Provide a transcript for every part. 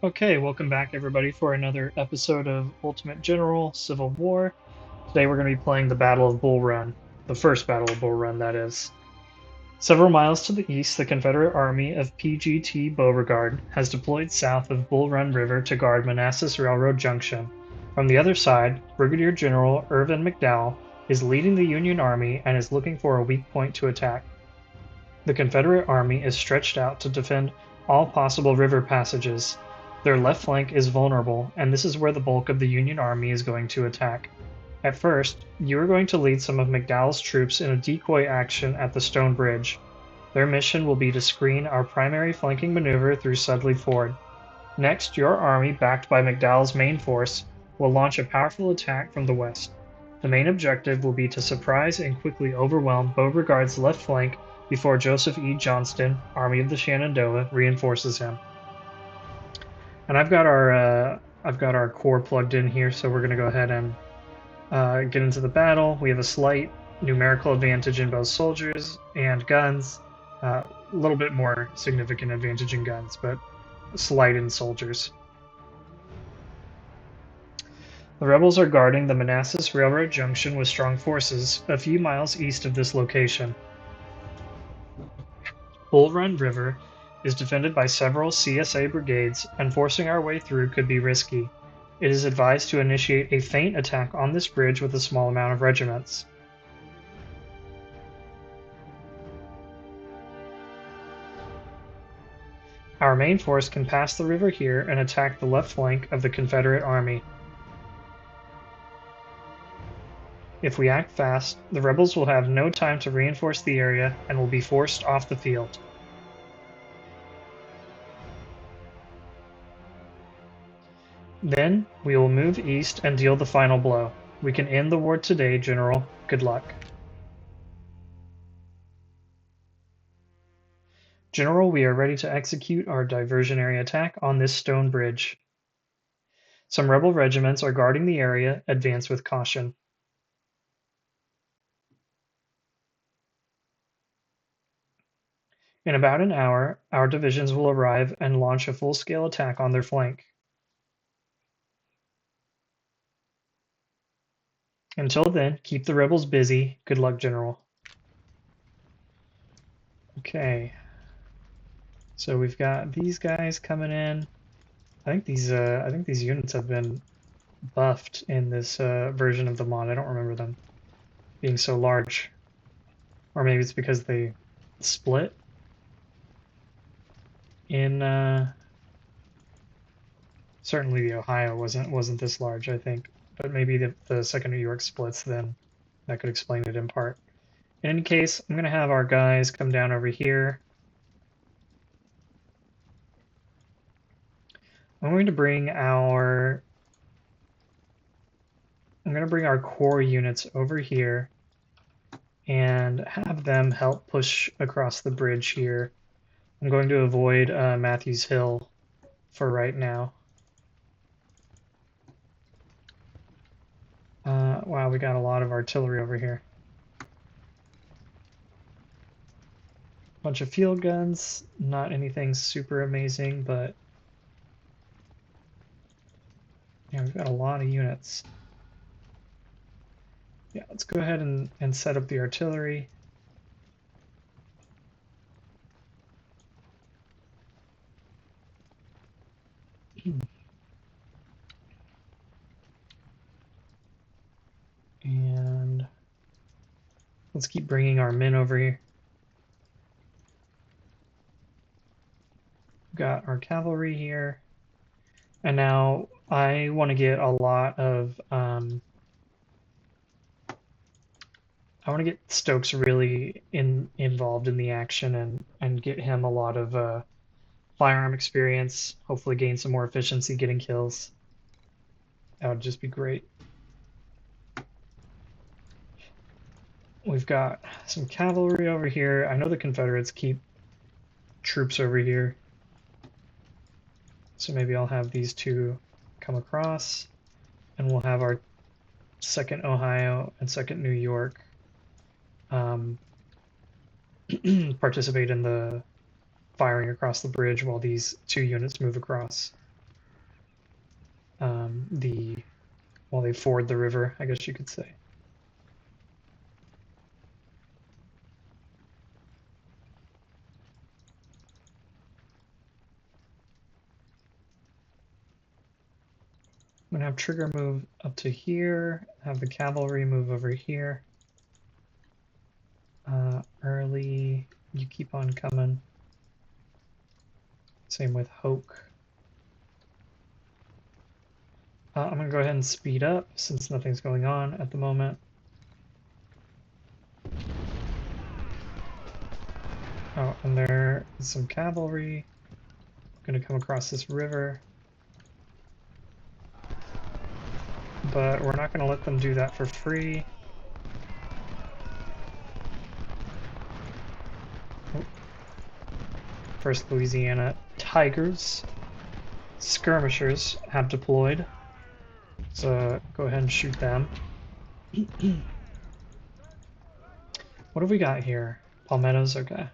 Okay, welcome back everybody for another episode of Ultimate General Civil War. Today we're going to be playing the Battle of Bull Run, the first Battle of Bull Run, that is. Several miles to the east, the Confederate Army of P.G.T. Beauregard has deployed south of Bull Run River to guard Manassas Railroad Junction. From the other side, Brigadier General Irvin McDowell is leading the Union Army and is looking for a weak point to attack. The Confederate Army is stretched out to defend all possible river passages. Their left flank is vulnerable, and this is where the bulk of the Union Army is going to attack. At first, you are going to lead some of McDowell's troops in a decoy action at the Stone Bridge. Their mission will be to screen our primary flanking maneuver through Sudley Ford. Next, your army, backed by McDowell's main force, will launch a powerful attack from the west. The main objective will be to surprise and quickly overwhelm Beauregard's left flank before Joseph E. Johnston, Army of the Shenandoah, reinforces him. And I've got our core plugged in here, so we're going to go ahead and get into the battle. We have a slight numerical advantage in both soldiers and guns. A little bit more significant advantage in guns, but slight in soldiers. The rebels are guarding the Manassas Railroad Junction with strong forces a few miles east of this location. Bull Run River is defended by several CSA brigades, and forcing our way through could be risky. It is advised to initiate a feint attack on this bridge with a small amount of regiments. Our main force can pass the river here and attack the left flank of the Confederate Army. If we act fast, the rebels will have no time to reinforce the area and will be forced off the field. Then, we will move east and deal the final blow. We can end the war today, General. Good luck. General, we are ready to execute our diversionary attack on this stone bridge. Some rebel regiments are guarding the area. Advance with caution. In about an hour, our divisions will arrive and launch a full-scale attack on their flank. Until then, keep the rebels busy. Good luck, General. Okay. So we've got these guys coming in. I think these units have been buffed in this version of the mod. I don't remember them being so large. Or maybe it's because they split in certainly the Ohio wasn't this large, I think. But maybe the second New York splits, then that could explain it in part. In any case, I'm going to have our guys come down over here. I'm going to bring our core units over here and have them help push across the bridge here. I'm going to avoid Matthews Hill for right now. Wow, we got a lot of artillery over here. Bunch of field guns, not anything super amazing, but yeah, we've got a lot of units. Yeah, let's go ahead and set up the artillery. And let's keep bringing our men over here. We've got our cavalry here. And now I want to get a lot of I want to get Stokes really involved in the action and get him a lot of firearm experience, hopefully gain some more efficiency getting kills. That would just be great. We've got some cavalry over here. I know the Confederates keep troops over here. So maybe I'll have these two come across, and we'll have our 2nd Ohio and 2nd New York participate in the firing across the bridge while these two units move across. while they ford the river, I guess you could say. I'm gonna have Trigger move up to here, have the cavalry move over here. Early, you keep on coming. Same with Hoke. I'm gonna go ahead and speed up since nothing's going on at the moment. Oh, and there is some cavalry gonna come across this river. But we're not gonna let them do that for free. Oh. First Louisiana Tigers. Skirmishers have deployed. So go ahead and shoot them. What have we got here? Palmettos, okay.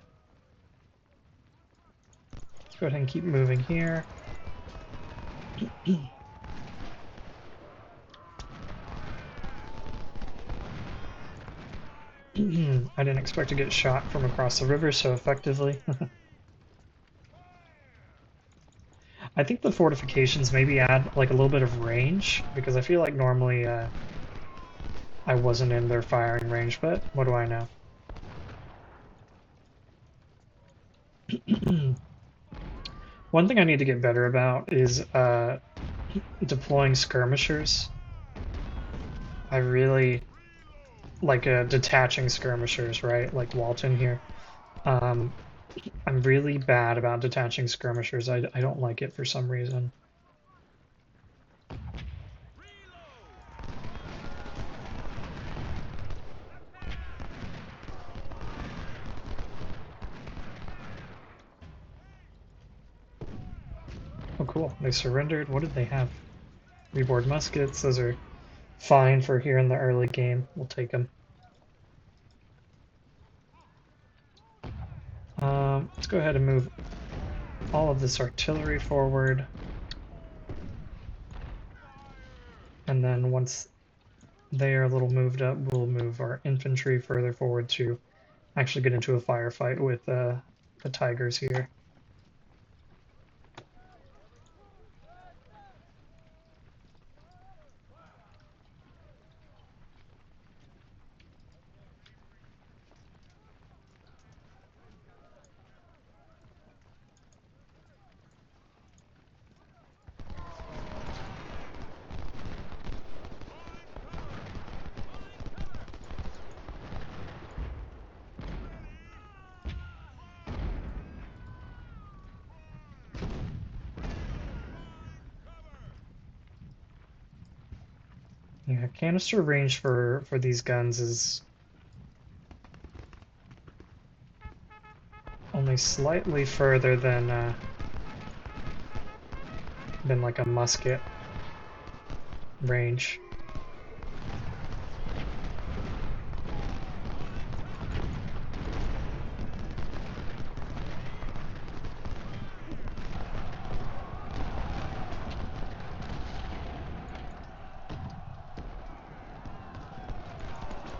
Let's go ahead and keep moving here. I didn't expect to get shot from across the river so effectively. I think the fortifications maybe add like a little bit of range, because I feel like normally I wasn't in their firing range, but what do I know? One thing I need to get better about is deploying skirmishers. I really like detaching skirmishers, right? Like Walton here. I'm really bad about detaching skirmishers. I don't like it for some reason. Oh, cool. They surrendered. What did they have? Reboard muskets. Those are fine for here in the early game. We'll take them. Let's go ahead and move all of this artillery forward. And then once they are a little moved up, we'll move our infantry further forward to actually get into a firefight with the Tigers here. Yeah, canister range for these guns is only slightly further than like a musket range.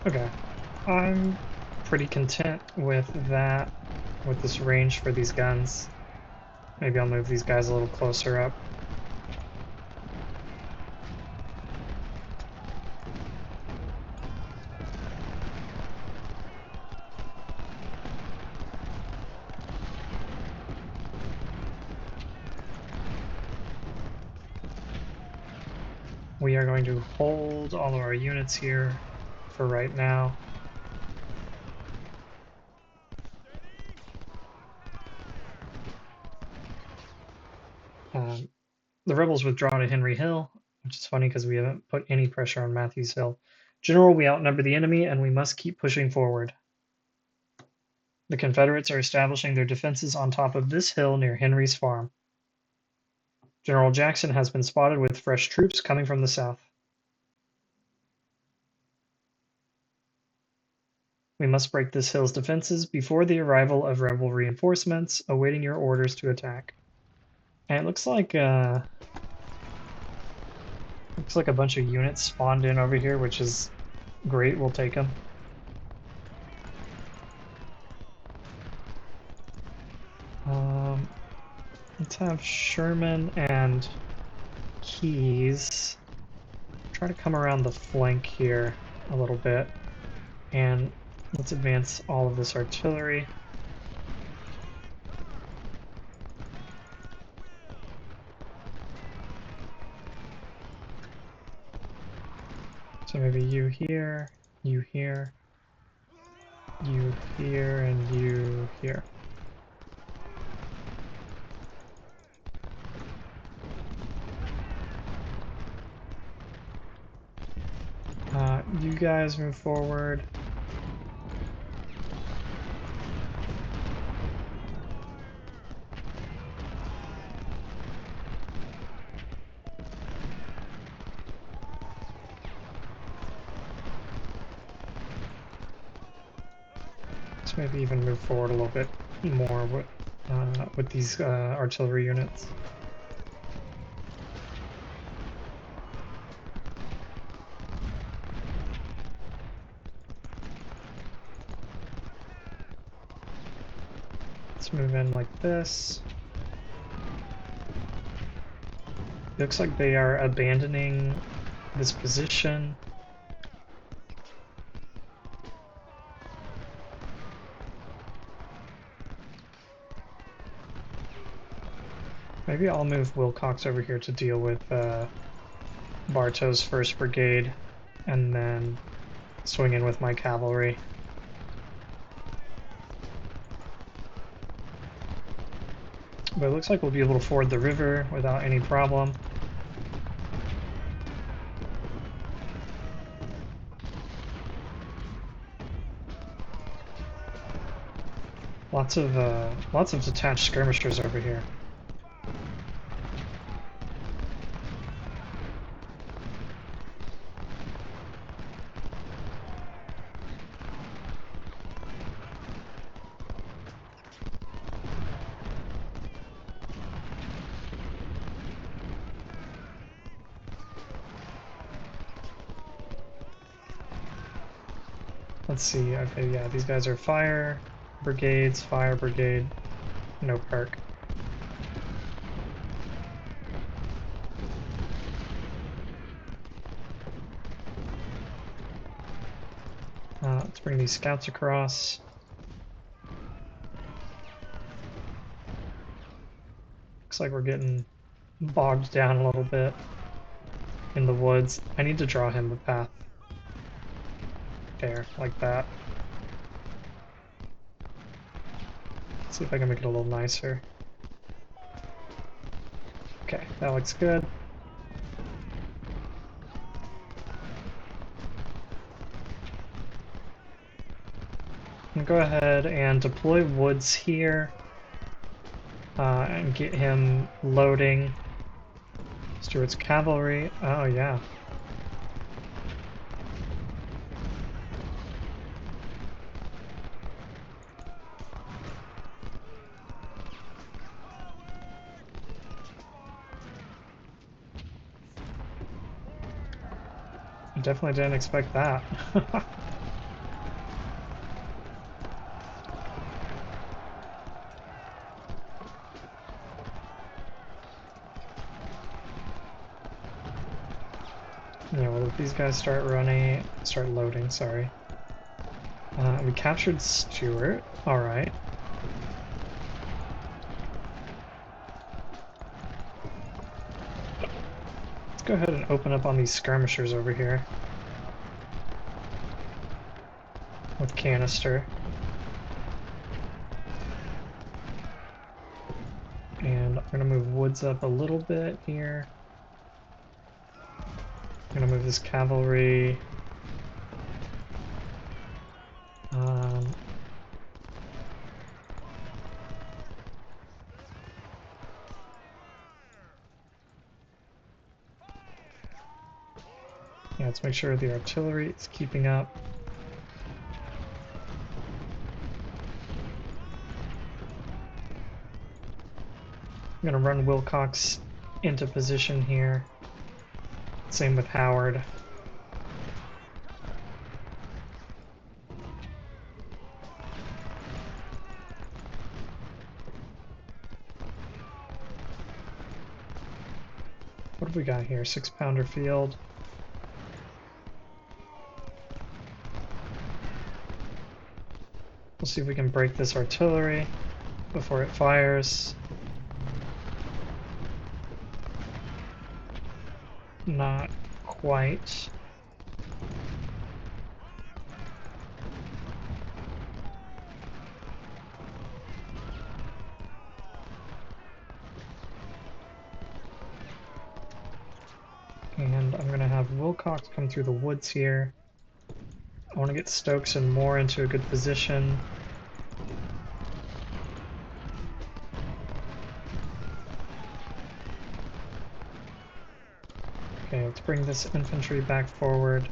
Okay, I'm pretty content with that, with this range for these guns. Maybe I'll move these guys a little closer up. We are going to hold all of our units here for right now. The rebels withdraw to Henry Hill, which is funny because we haven't put any pressure on Matthews Hill. General, we outnumber the enemy and we must keep pushing forward. The Confederates are establishing their defenses on top of this hill near Henry's farm. General Jackson has been spotted with fresh troops coming from the south. We must break this hill's defenses before the arrival of rebel reinforcements, awaiting your orders to attack. And it looks like Looks like a bunch of units spawned in over here, which is great. We'll take them. Let's have Sherman and Keyes try to come around the flank here a little bit, and let's advance all of this artillery. So maybe you here, you here, you here, and you here. You guys move forward. Let's maybe even move forward a little bit more with these artillery units. Let's move in like this. Looks like they are abandoning this position. Maybe I'll move Wilcox over here to deal with Bartow's 1st Brigade, and then swing in with my cavalry. But it looks like we'll be able to ford the river without any problem. Lots of detached skirmishers over here. Let's see, okay, yeah, these guys are fire brigades, fire brigade, no perk. Let's bring these scouts across. Looks like we're getting bogged down a little bit in the woods. I need to draw him a path. There, like that. See if I can make it a little nicer. Okay, that looks good. I'm gonna go ahead and deploy Woods here and get him loading. Stuart's cavalry. Oh, yeah. I definitely didn't expect that. Yeah, well, if these guys start loading, sorry. We captured Stuart. All right. Let's go ahead and open up on these skirmishers over here with canister. And I'm gonna move Woods up a little bit here. I'm gonna move this cavalry. Yeah, let's make sure the artillery is keeping up. I'm gonna run Wilcox into position here. Same with Howard. What have we got here? 6-pounder field. We'll see if we can break this artillery before it fires. Not quite. And I'm going to have Wilcox come through the woods here. I want to get Stokes and Moore into a good position. Okay, let's bring this infantry back forward.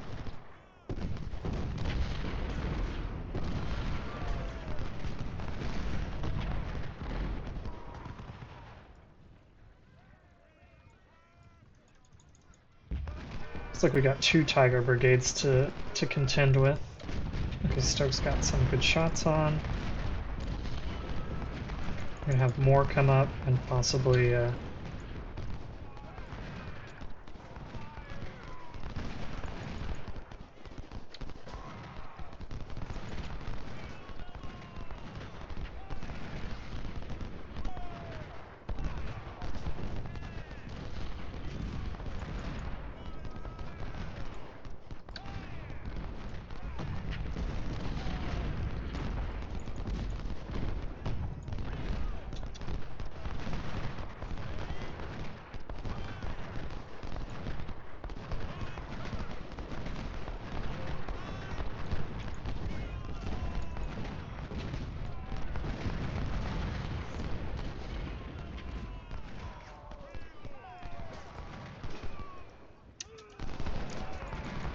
Looks like we got 2 Tiger Brigades to contend with. Okay, Stokes got some good shots on. We're gonna have more come up and possibly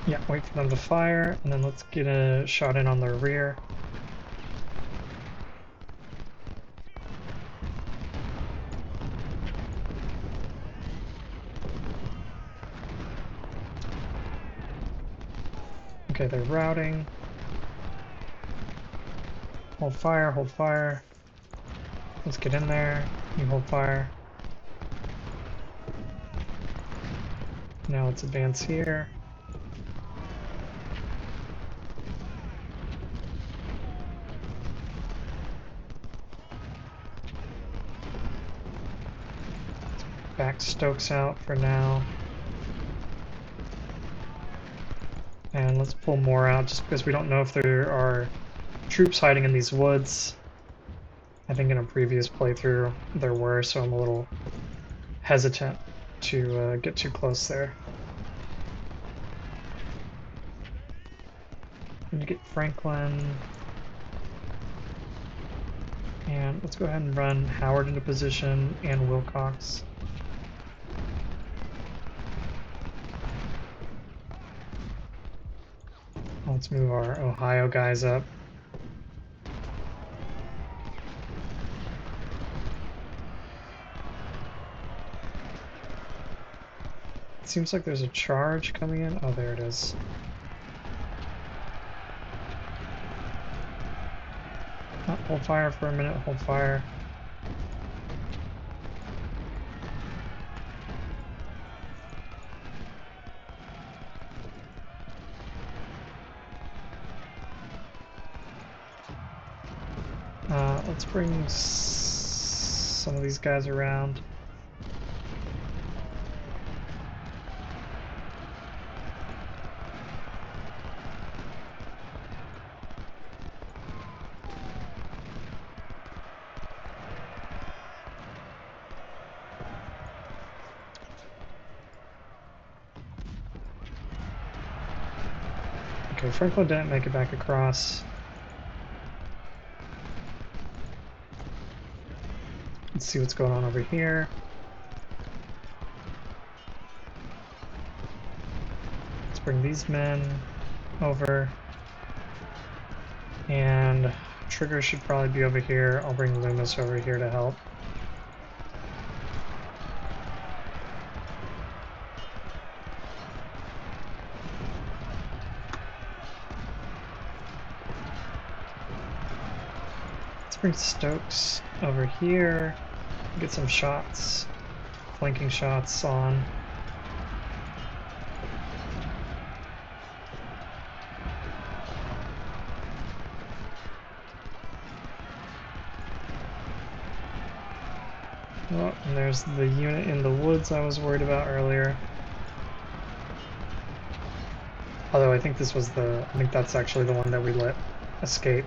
yeah, wait for them to fire, and then let's get a shot in on their rear. Okay, they're routing. Hold fire, hold fire. Let's get in there. You hold fire. Now let's advance here. Back Stokes out for now. And let's pull more out just because we don't know if there are troops hiding in these woods. I think in a previous playthrough there were, so I'm a little hesitant to get too close there. Need to get Franklin. And let's go ahead and run Howard into position and Wilcox. Let's move our Ohio guys up. It seems like there's a charge coming in. Oh, there it is. Oh, hold fire for a minute, hold fire. Let's bring some of these guys around. Okay, Franklin didn't make it back across. Let's see what's going on over here. Let's bring these men over. And Trigger should probably be over here. I'll bring Loomis over here to help. bring Stokes over here. Get some shots, flanking shots on. Oh, and there's the unit in the woods I was worried about earlier. Although I think that's actually the one that we let escape.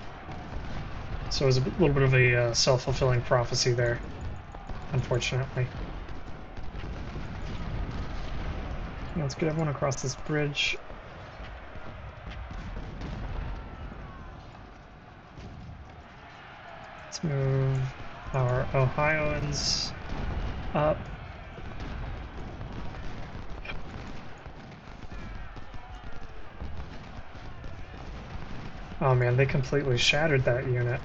So it was a little bit of a self-fulfilling prophecy there, unfortunately. Let's get everyone across this bridge. Let's move our Ohioans up. Oh man, they completely shattered that unit.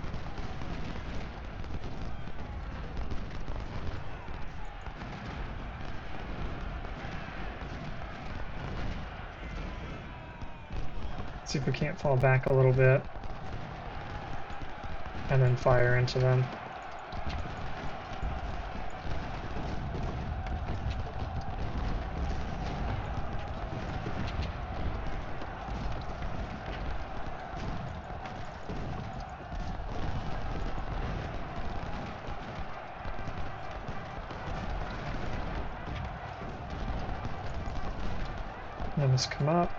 Let's see if we can't fall back a little bit and then fire into them. Let us come up.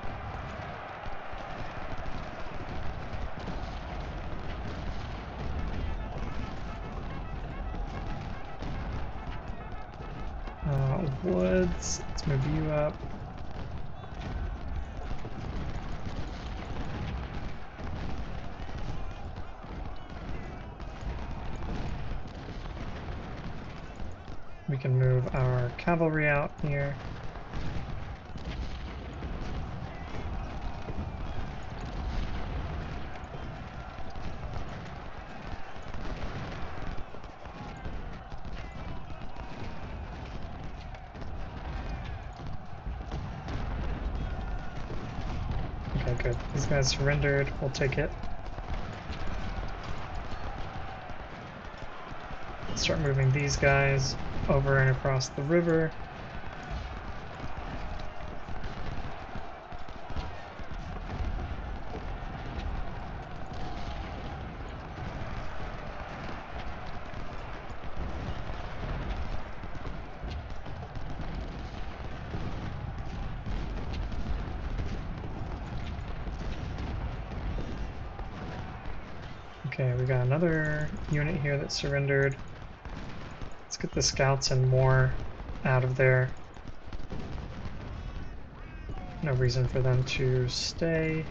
Woods, let's move you up. We can move our cavalry out here. Okay, good. These guys surrendered. We'll take it. Start moving these guys over and across the river. Okay, we got another unit here that surrendered. Let's get the scouts and more out of there. No reason for them to stay.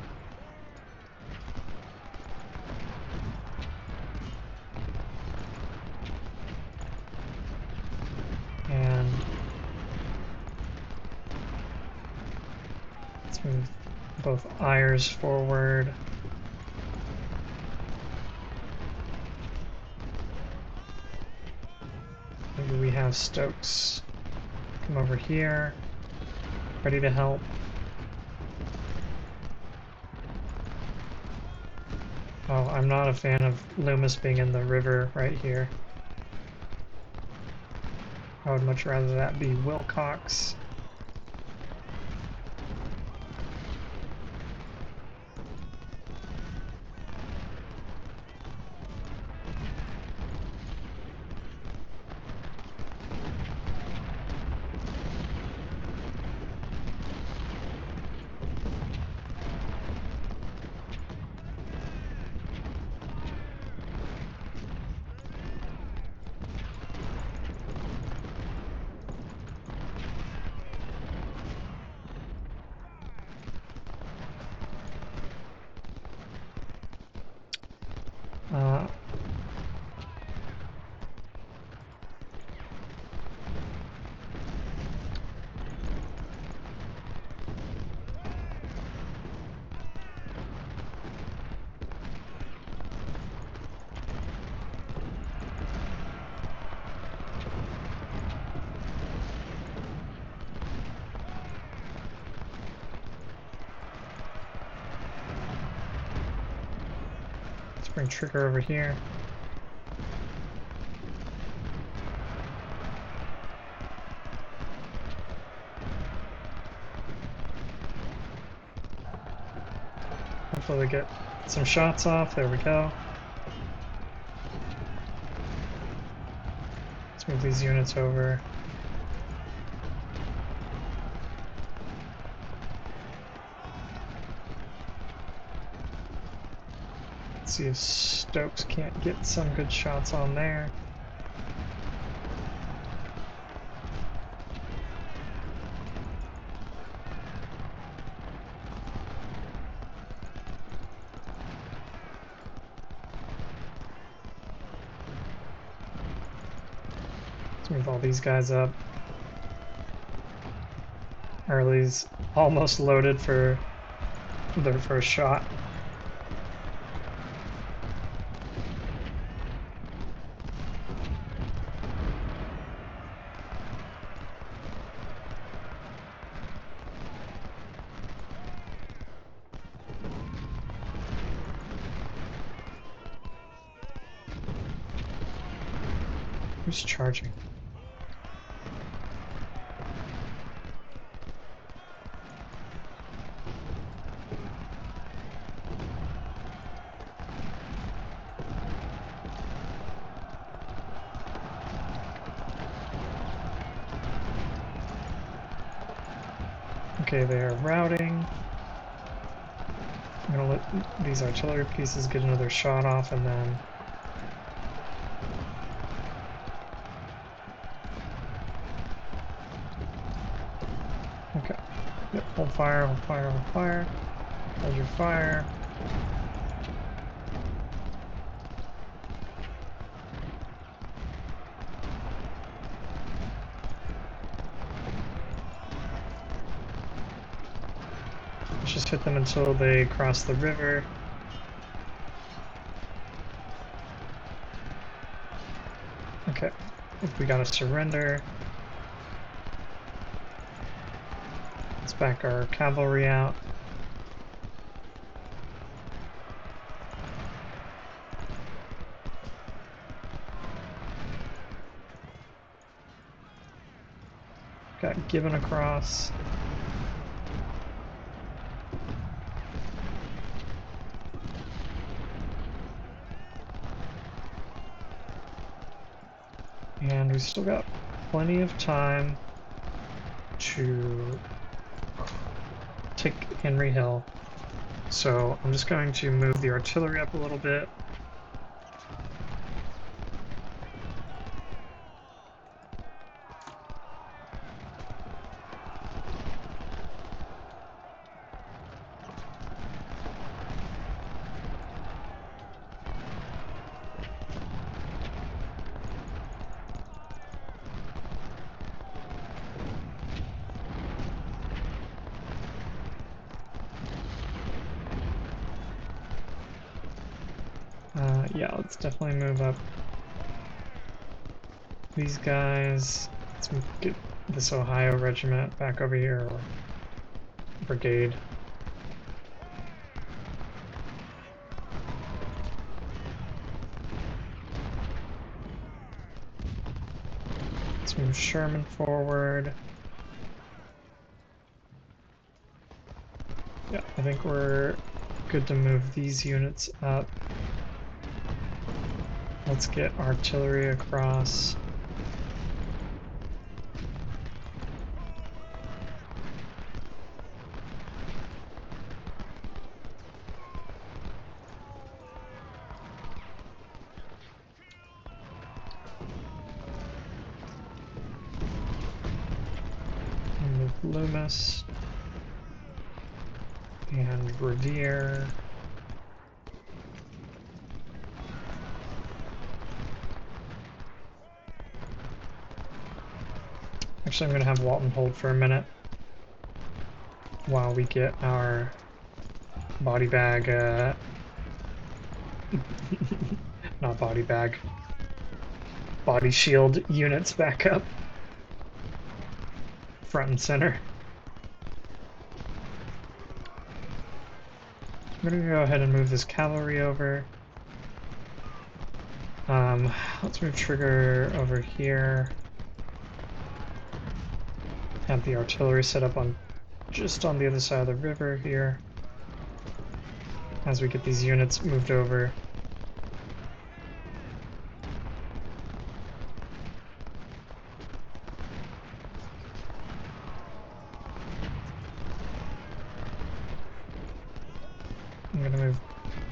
And let's move both Ayers forward. Maybe we have Stokes come over here, ready to help. Oh, I'm not a fan of Loomis being in the river right here. I would much rather that be Wilcox. Let's bring Trigger over here. slowly get some shots off. There we go. Let's move these units over. Let's see if Stokes can't get some good shots on there. Move all these guys up. Early's almost loaded for their first shot. Who's charging? Okay, they are routing. I'm gonna let these artillery pieces get another shot off and then okay. Yep, hold fire, hold fire, hold fire. Hold your fire. Let's just hit them until they cross the river. Okay, we gotta surrender. Let's back our cavalry out. Got Gibbon across. And we still got plenty of time to take Henry Hill. So I'm just going to move the artillery up a little bit. Yeah, let's definitely move up these guys. Let's get this Ohio regiment back over here, or brigade. Let's move Sherman forward. Yeah, I think we're good to move these units up. Let's get artillery across. Move Loomis and Revere. Actually, I'm going to have Walton hold for a minute while we get our body bag, not body bag, body shield units back up front and center. I'm going to go ahead and move this cavalry over. Let's move Trigger over here. Have the artillery set up on just on the other side of the river here. as we get these units moved over. I'm going to move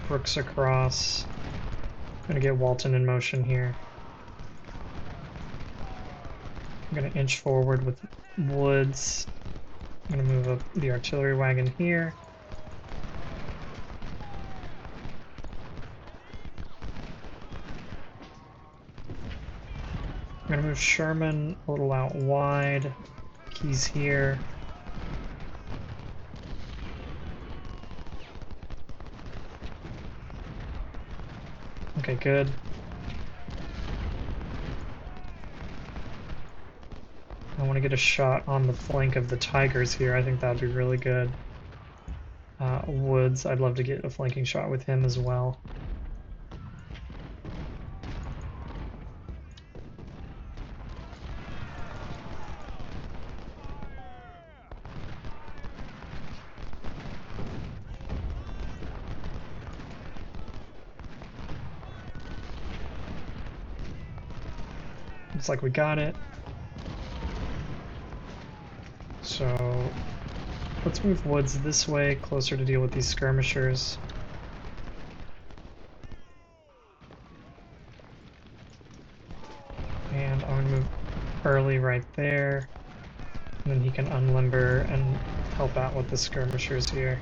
Brooks across. I'm going to get Walton in motion here. I'm going to inch forward with Woods. I'm going to move up the artillery wagon here. I'm going to move Sherman a little out wide. Key's here. Okay, good. I want to get a shot on the flank of the Tigers here. I think that'd be really good. Woods, I'd love to get a flanking shot with him as well. Looks like we got it. So let's move Woods this way, closer to deal with these skirmishers. And I'm going to move Early right there. And then he can unlimber and help out with the skirmishers here.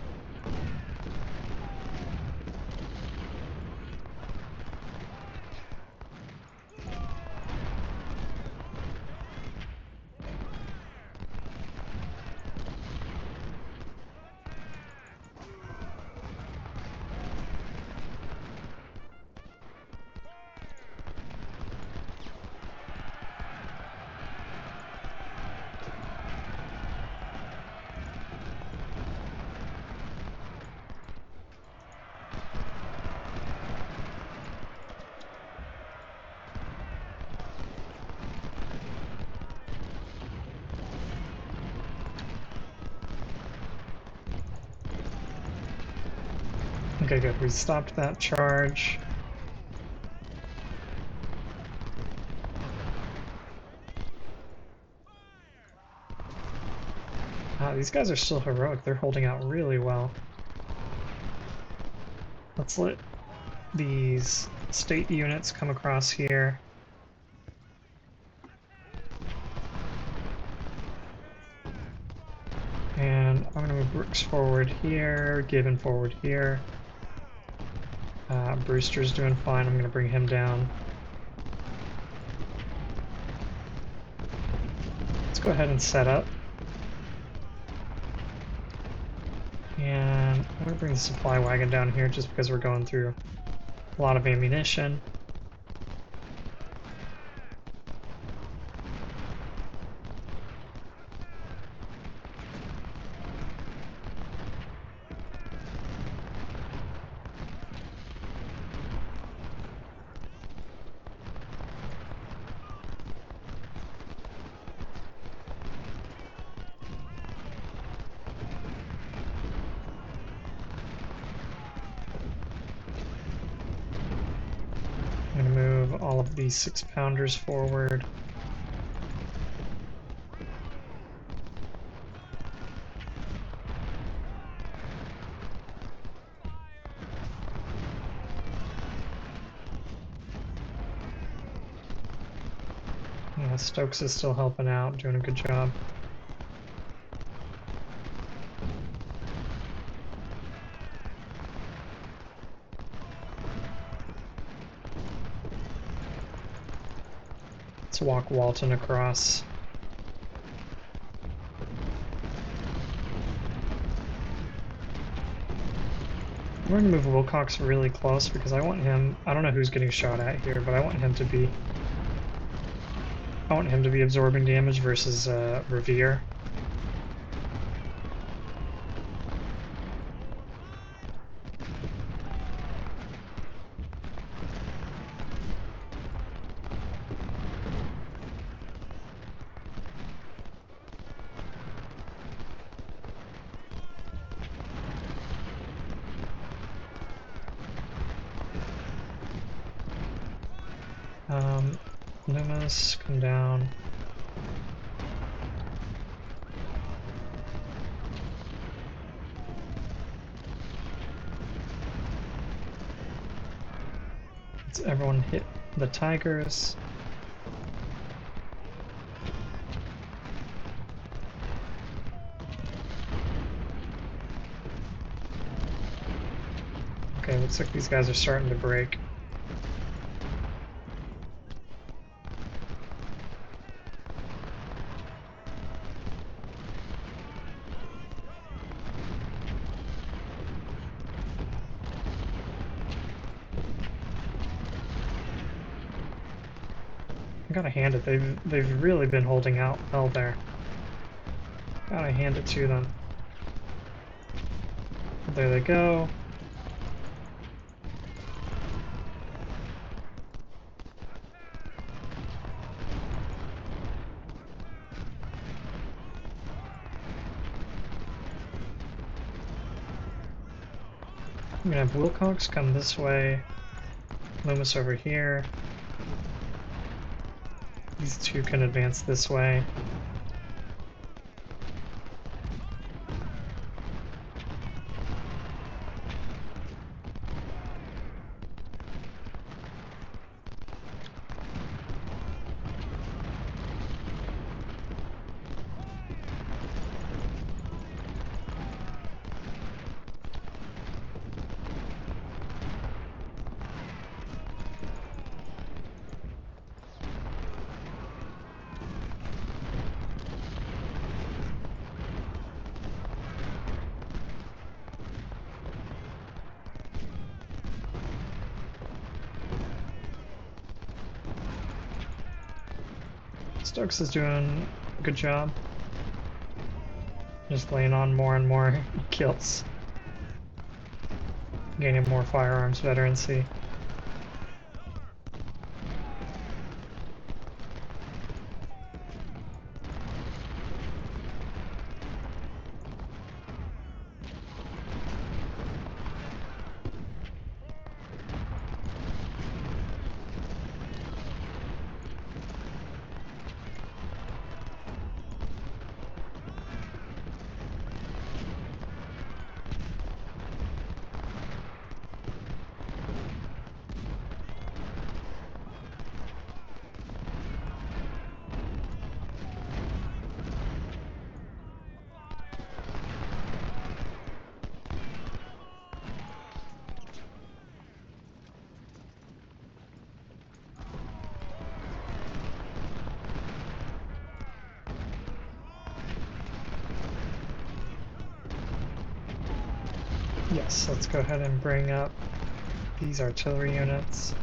Okay, good. We stopped that charge. These guys are still heroic. They're holding out really well. Let's let these state units come across here. And I'm going to move Brooks forward here, Gibbon forward here. Brewster's doing fine. I'm going to bring him down. Let's go ahead and set up. And I'm going to bring the supply wagon down here just because we're going through a lot of ammunition. I'm going to move all of these 6-pounders forward. Yeah, Stokes is still helping out, doing a good job. Let's walk Walton across. I'm going to move Wilcox really close because I want him, I don't know who's getting shot at here, but I want him to be absorbing damage versus Revere. Loomis, come down. Let's everyone hit the Tigers. Okay, looks like these guys are starting to break. I gotta hand it, they've really been holding out well there. Gotta hand it to them. There they go. I'm gonna have Wilcox come this way, Loomis over here. These two can advance this way. Stokes is doing a good job. Just laying on more and more kills. Gaining more firearms veterancy. Yes, let's go ahead and bring up these artillery units.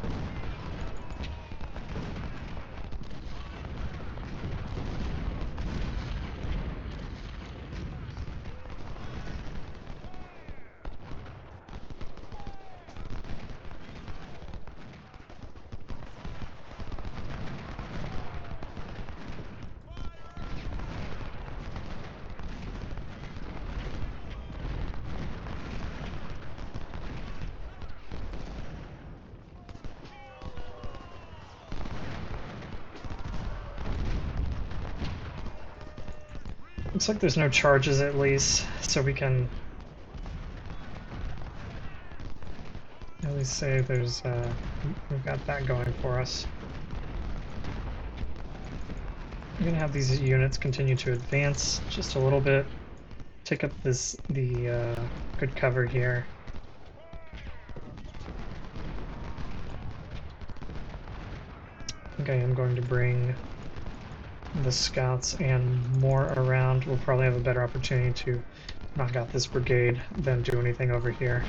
Looks like there's no charges at least, so we can at least say there's we've got that going for us. I'm gonna have these units continue to advance just a little bit, take up the good cover here. I think I am going to bring the scouts and more around. We'll probably have a better opportunity to knock out this brigade than do anything over here.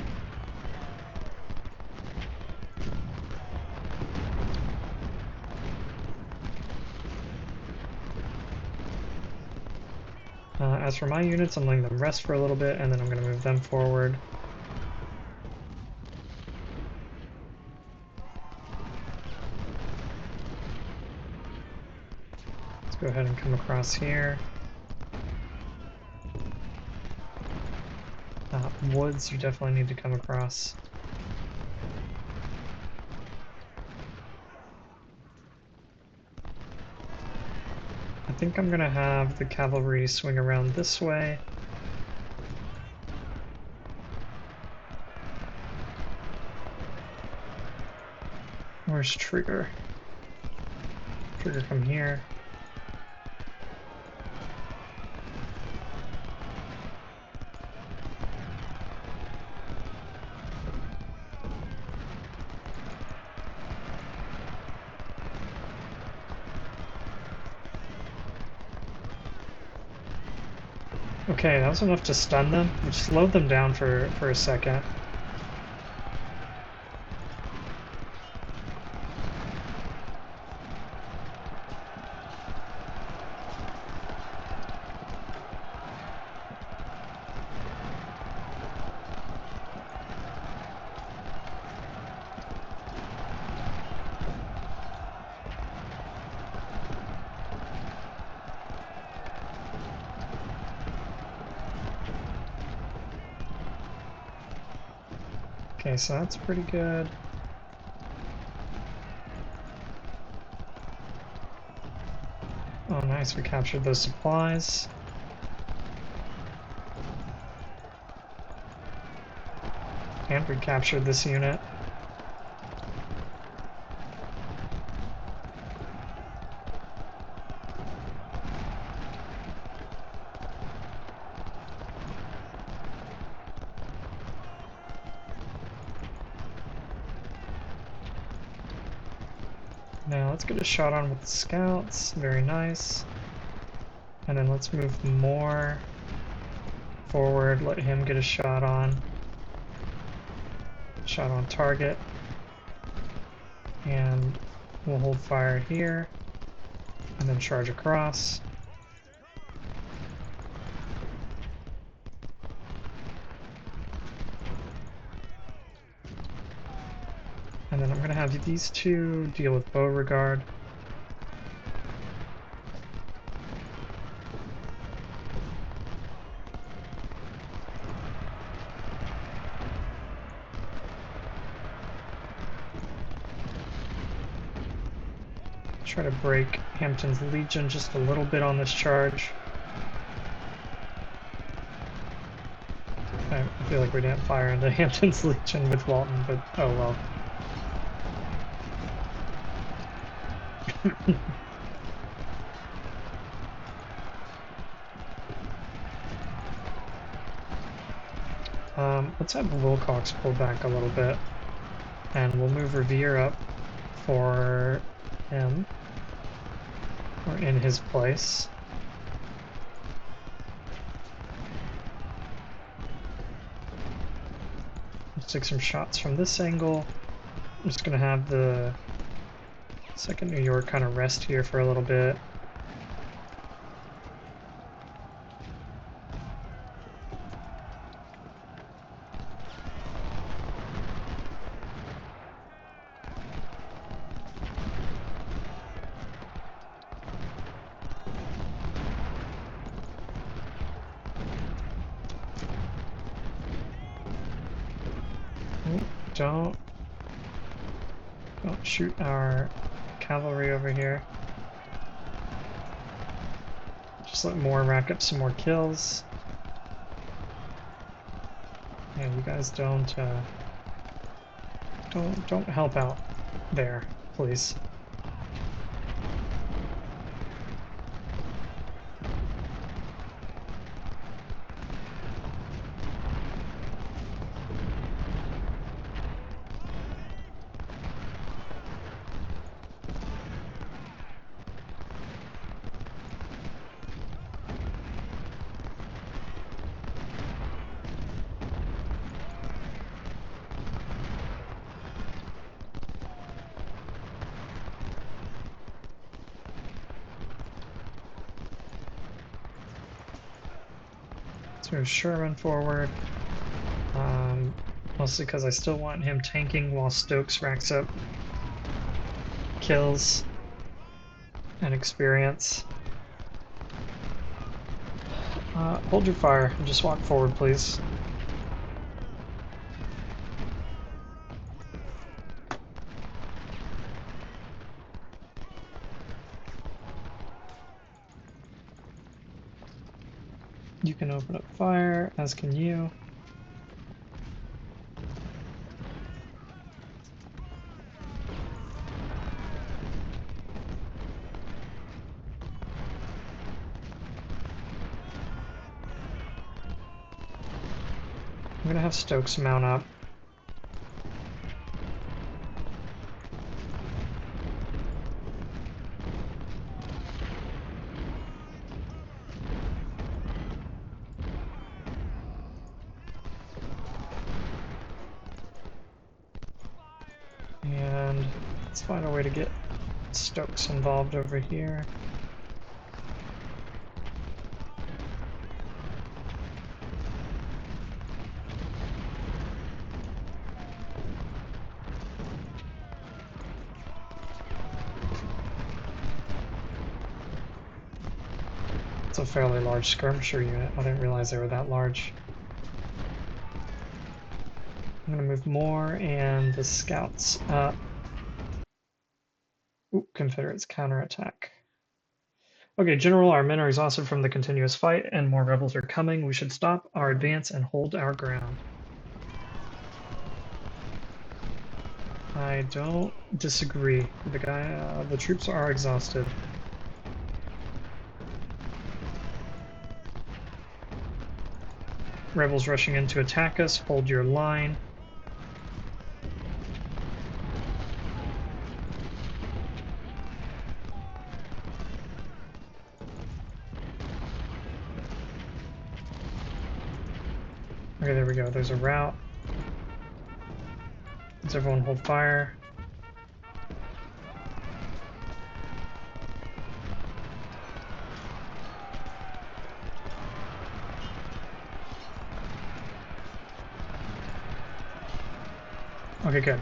As for my units, I'm letting them rest for a little bit, and then I'm going to move them forward. Let's go ahead and come across here. Woods, you definitely need to come across. think I'm gonna have the cavalry swing around this way. Where's Trigger? Trigger, come here. Okay, that was enough to stun them, which slowed them down for a second. Okay, so that's pretty good. Oh, nice, we captured those supplies. And we captured this unit. Now let's get a shot on with the scouts. Very nice. And then let's move more forward. Let him get a shot on. Shot on target. And we'll hold fire here. And then charge across. And then I'm going to have these two deal with Beauregard. Try to break Hampton's Legion just a little bit on this charge. I feel like we didn't fire into Hampton's Legion with Walton, but oh well. Let's have Wilcox pull back a little bit, and we'll move Revere up for him, or in his place. Let's take some shots from this angle. I'm just going to have the 2nd New York kind of rest here for a little bit. Don't shoot our cavalry over here. Just let Moore rack up some more kills. Yeah, you guys don't help out there, please. Move Sherman forward, mostly because I still want him tanking while Stokes racks up kills and experience. Hold your fire and just walk forward, please. You can open up fire, as can you. I'm gonna have Stokes mount up. And let's find a way to get Stokes involved over here. It's a fairly large skirmisher unit. I didn't realize they were that large. I'm gonna move more and the scouts up. Ooh, Confederates counterattack. Okay, General, our men are exhausted from the continuous fight and more rebels are coming. We should stop our advance and hold our ground. I don't disagree. The troops are exhausted. Rebels rushing in to attack us. Hold your line. Okay, there we go. There's a rout. Does everyone hold fire? Okay, good.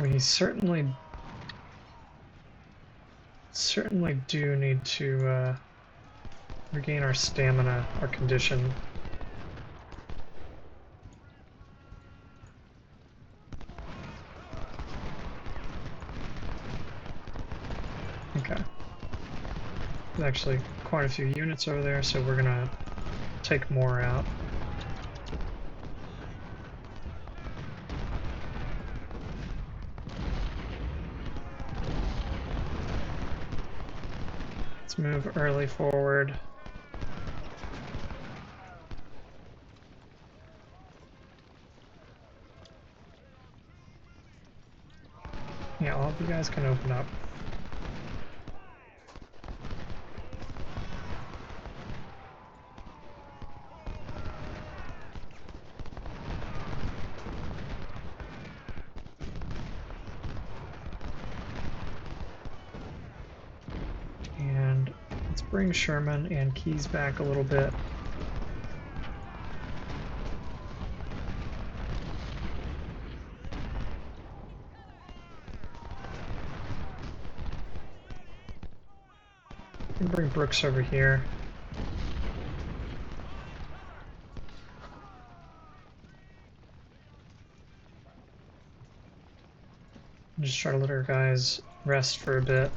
We certainly do need to regain our stamina, our condition. Okay. There's actually quite a few units over there, so we're gonna take more out. Let's move early forward. Yeah, all of you guys can open up. And let's bring Sherman and Keyes back a little bit. And bring Brooks over here. And just try to let our guys rest for a bit.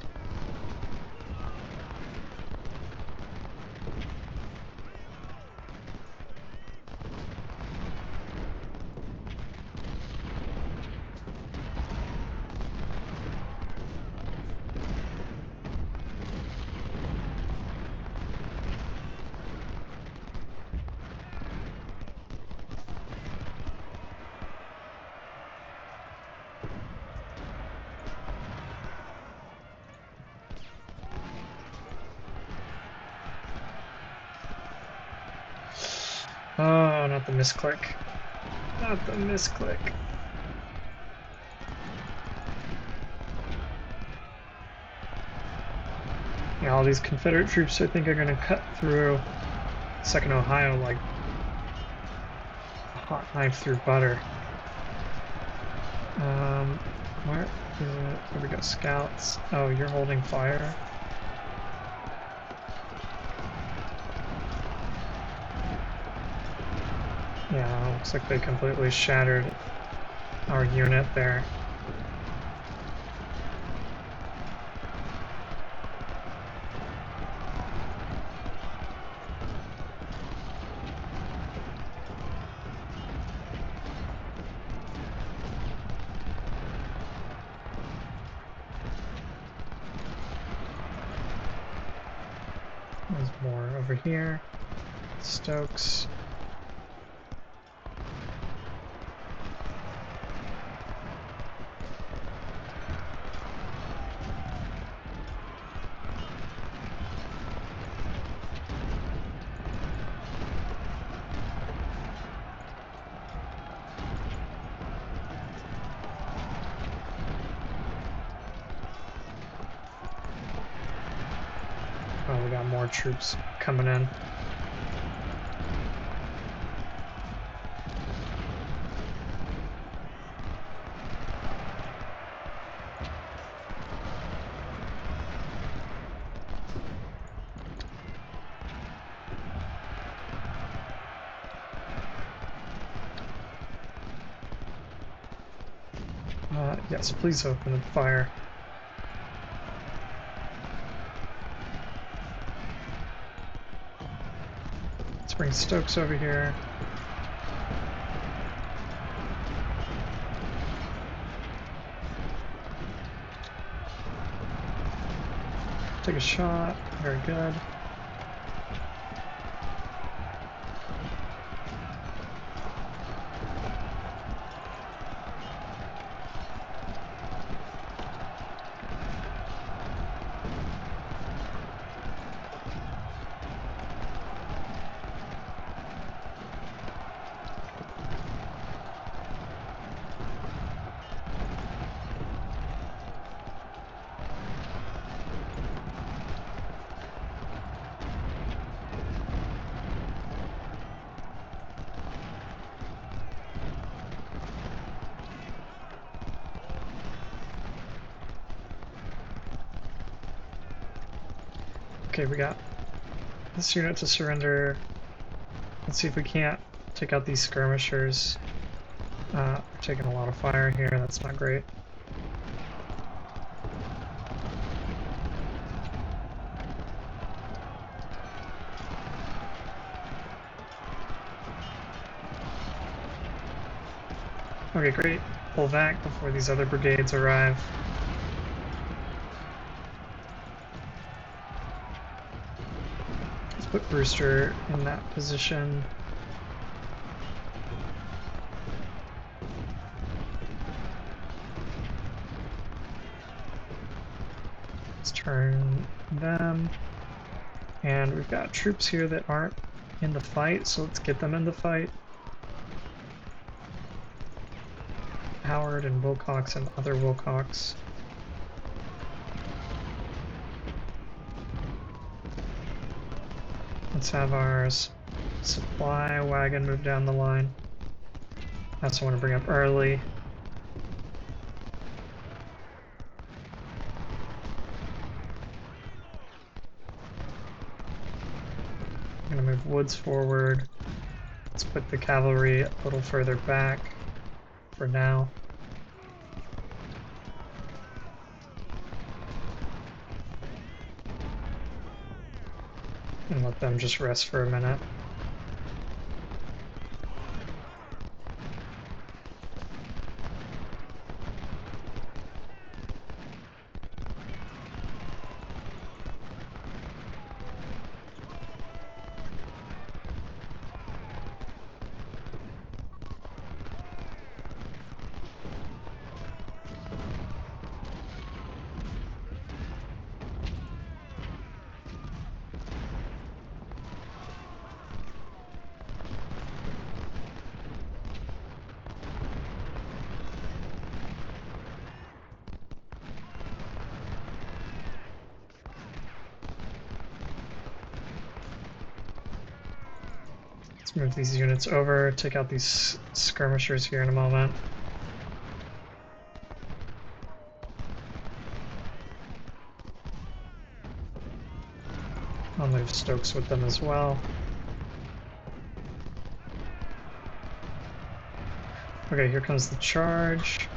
Oh, not the misclick. Not the misclick. Yeah, all these Confederate troops I think are gonna cut through 2nd Ohio like a hot knife through butter. Where is it? Here we go, scouts. Oh, you're holding fire? Yeah, looks like they completely shattered our unit there. There's more over here. Stokes. Oh, we got more troops coming in. Yes, please open fire. Let's bring Stokes over here. Take a shot. Very good. Okay, we got this unit to surrender. Let's see if we can't take out these skirmishers. We're taking a lot of fire here, that's not great. Okay, great. Pull back before these other brigades arrive. Let's put Brewster in that position. Let's turn them. And we've got troops here that aren't in the fight, so let's get them in the fight. Howard and Wilcox and other Wilcox. Let's have our supply wagon move down the line. That's what I want to bring up early. I'm going to move Woods forward. Let's put the cavalry a little further back for now. And let them just rest for a minute. Let's move these units over, take out these skirmishers here in a moment. I'll move Stokes with them as well. Okay, here comes the charge.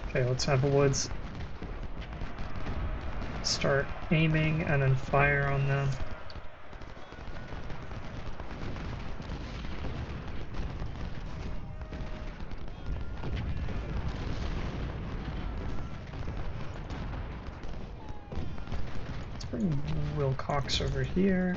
Okay, let's have Woods start aiming and then fire on them. Let's bring Wilcox over here.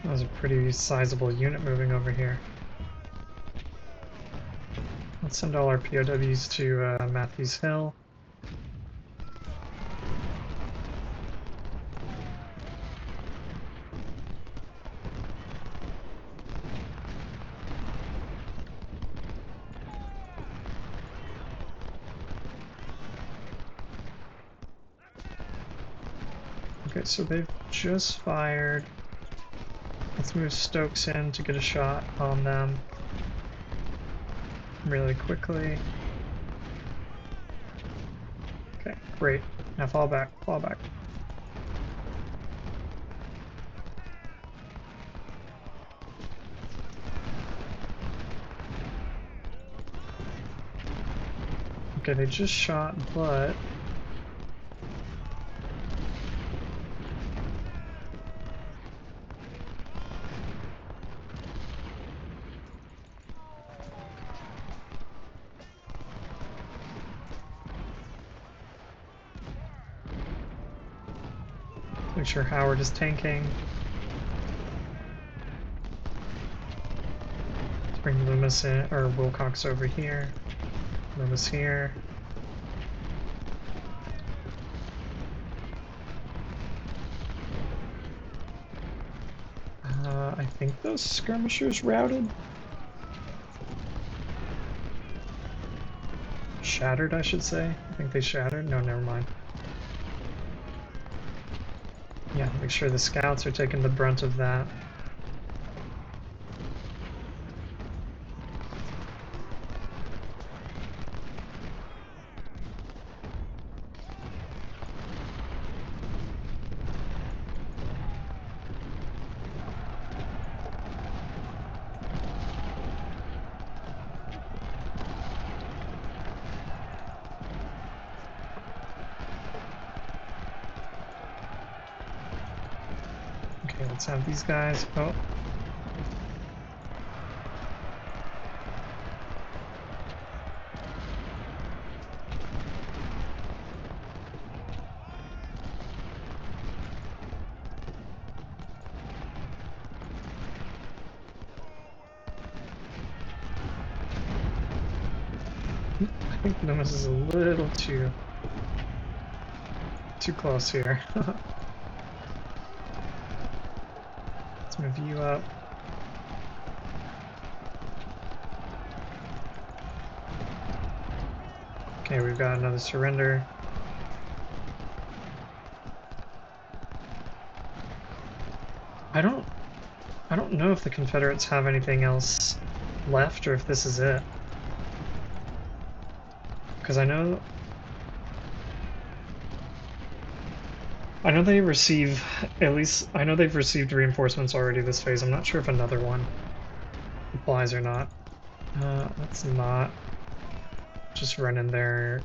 That was a pretty sizable unit moving over here. Let's send all our POWs to Matthews Hill. Okay, so they've just fired. Let's move Stokes in to get a shot on them really quickly. Okay, great. Now fall back, fall back. Okay, they just shot, but make sure Howard is tanking. Let's bring Loomis in, or Wilcox over here. Loomis here. I think those skirmishers routed. Shattered, I should say. I think they shattered. No, never mind. Yeah, make sure the scouts are taking the brunt of that. Okay, let's have these guys. Oh. I think Loomis is a little too close here. Let's move you up. Okay, we've got another surrender. I don't know if the Confederates have anything else left or if this is it. Because I know they receive, at least, I know they've received reinforcements already this phase. I'm not sure if another one applies or not. Let's not just run in there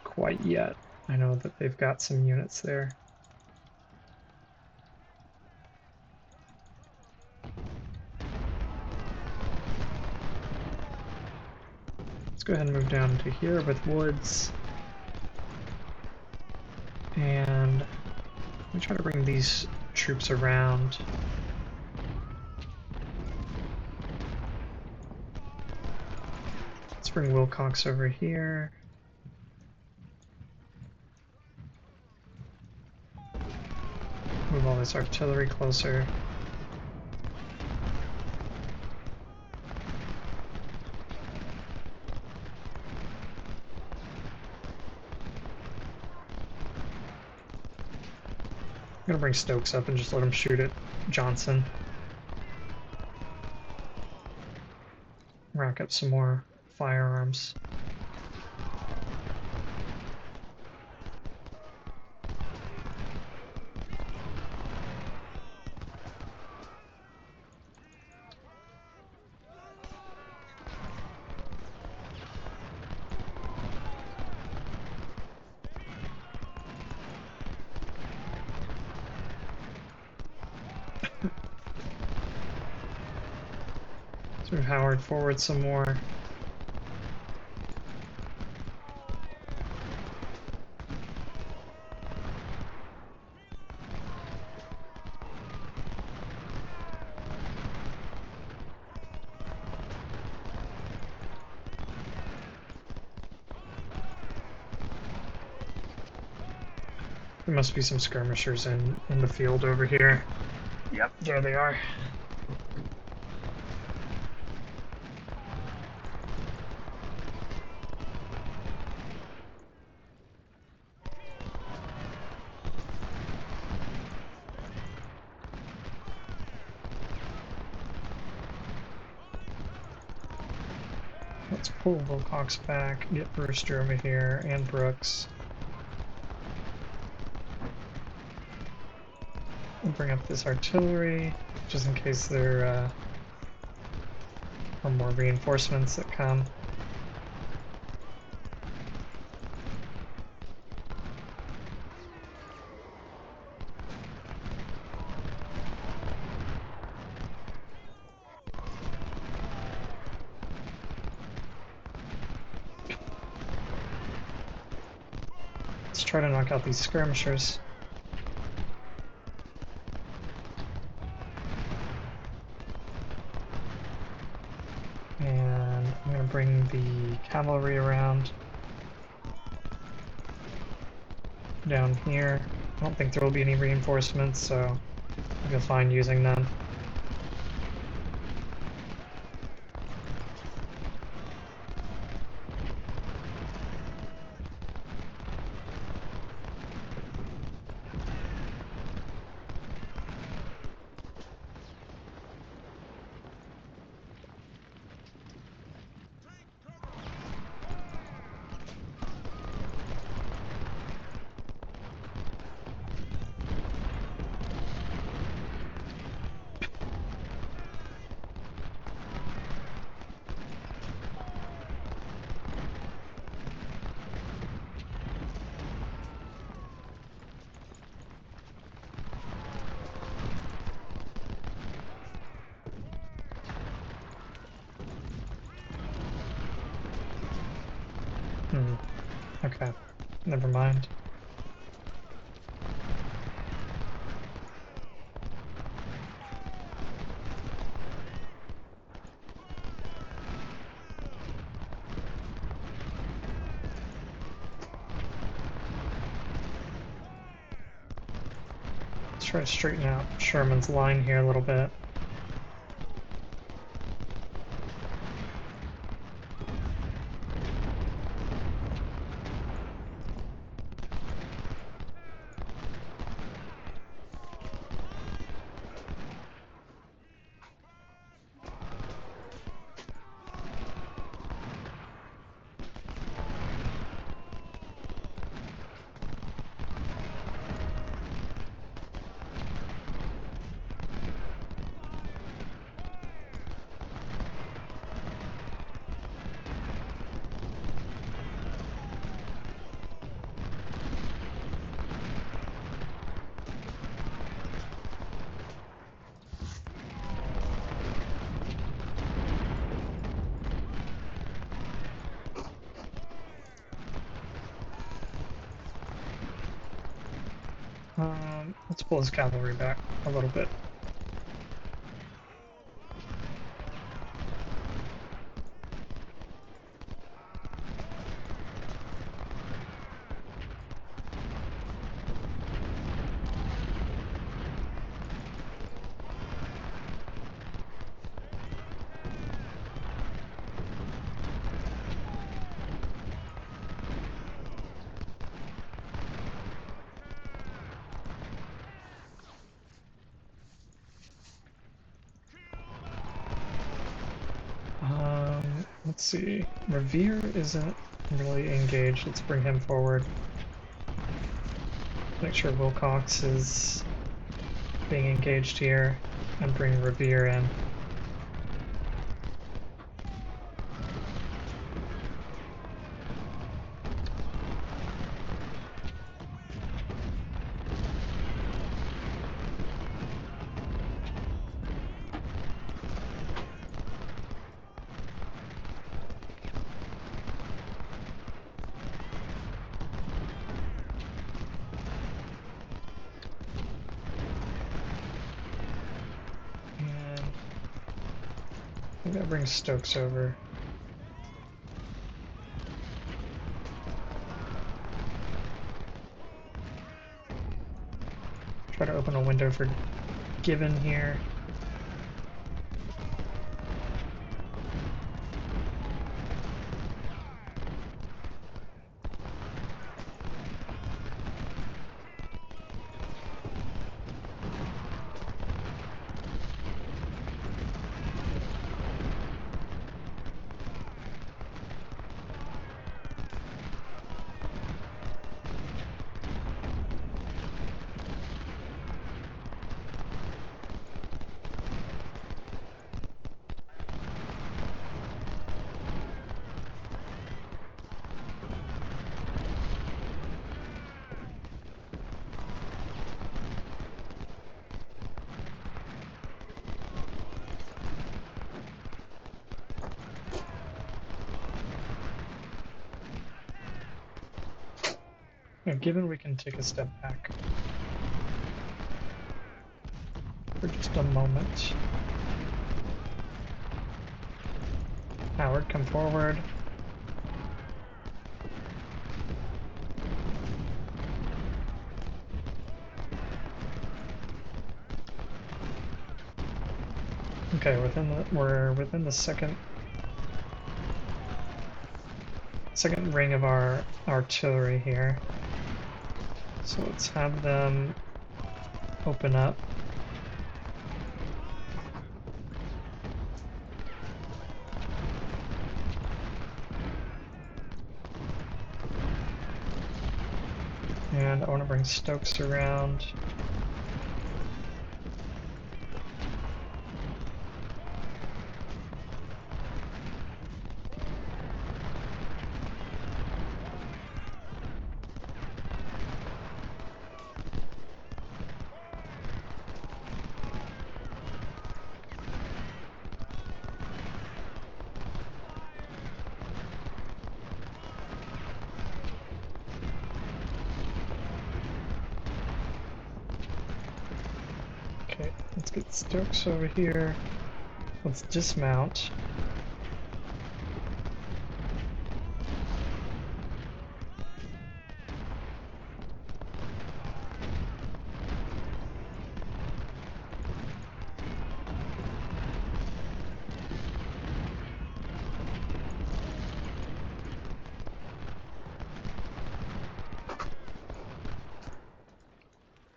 quite yet. I know that they've got some units there. Let's go ahead and move down to here with Woods. And let me try to bring these troops around. bring Wilcox over here. Move all this artillery closer. I'm gonna bring Stokes up and just let him shoot at Johnson. Rack up some more firearms. Move Howard forward some more. There must be some skirmishers in the field over here. Yep, there they are. Let's pull Wilcox back, get Brewster over here, and Brooks. And bring up this artillery, just in case there are more reinforcements that come. Let's try to knock out these skirmishers. And I'm going to bring the cavalry around down here. I don't think there will be any reinforcements, so I'll be fine using them. Okay, never mind. Let's try to straighten out Sherman's line here a little bit. Let's pull his cavalry back a little bit. Let's see. Revere isn't really engaged. Let's bring him forward. Make sure Wilcox is being engaged here, and bring Revere in. I think that brings Stokes over. Try to open a window for Gibbon here. Given we can take a step back for just a moment. Howard, come forward. Okay, we're within the second ring of our artillery here. So let's have them open up. And I want to bring Stokes around. Okay, let's get Stokes over here. Let's dismount.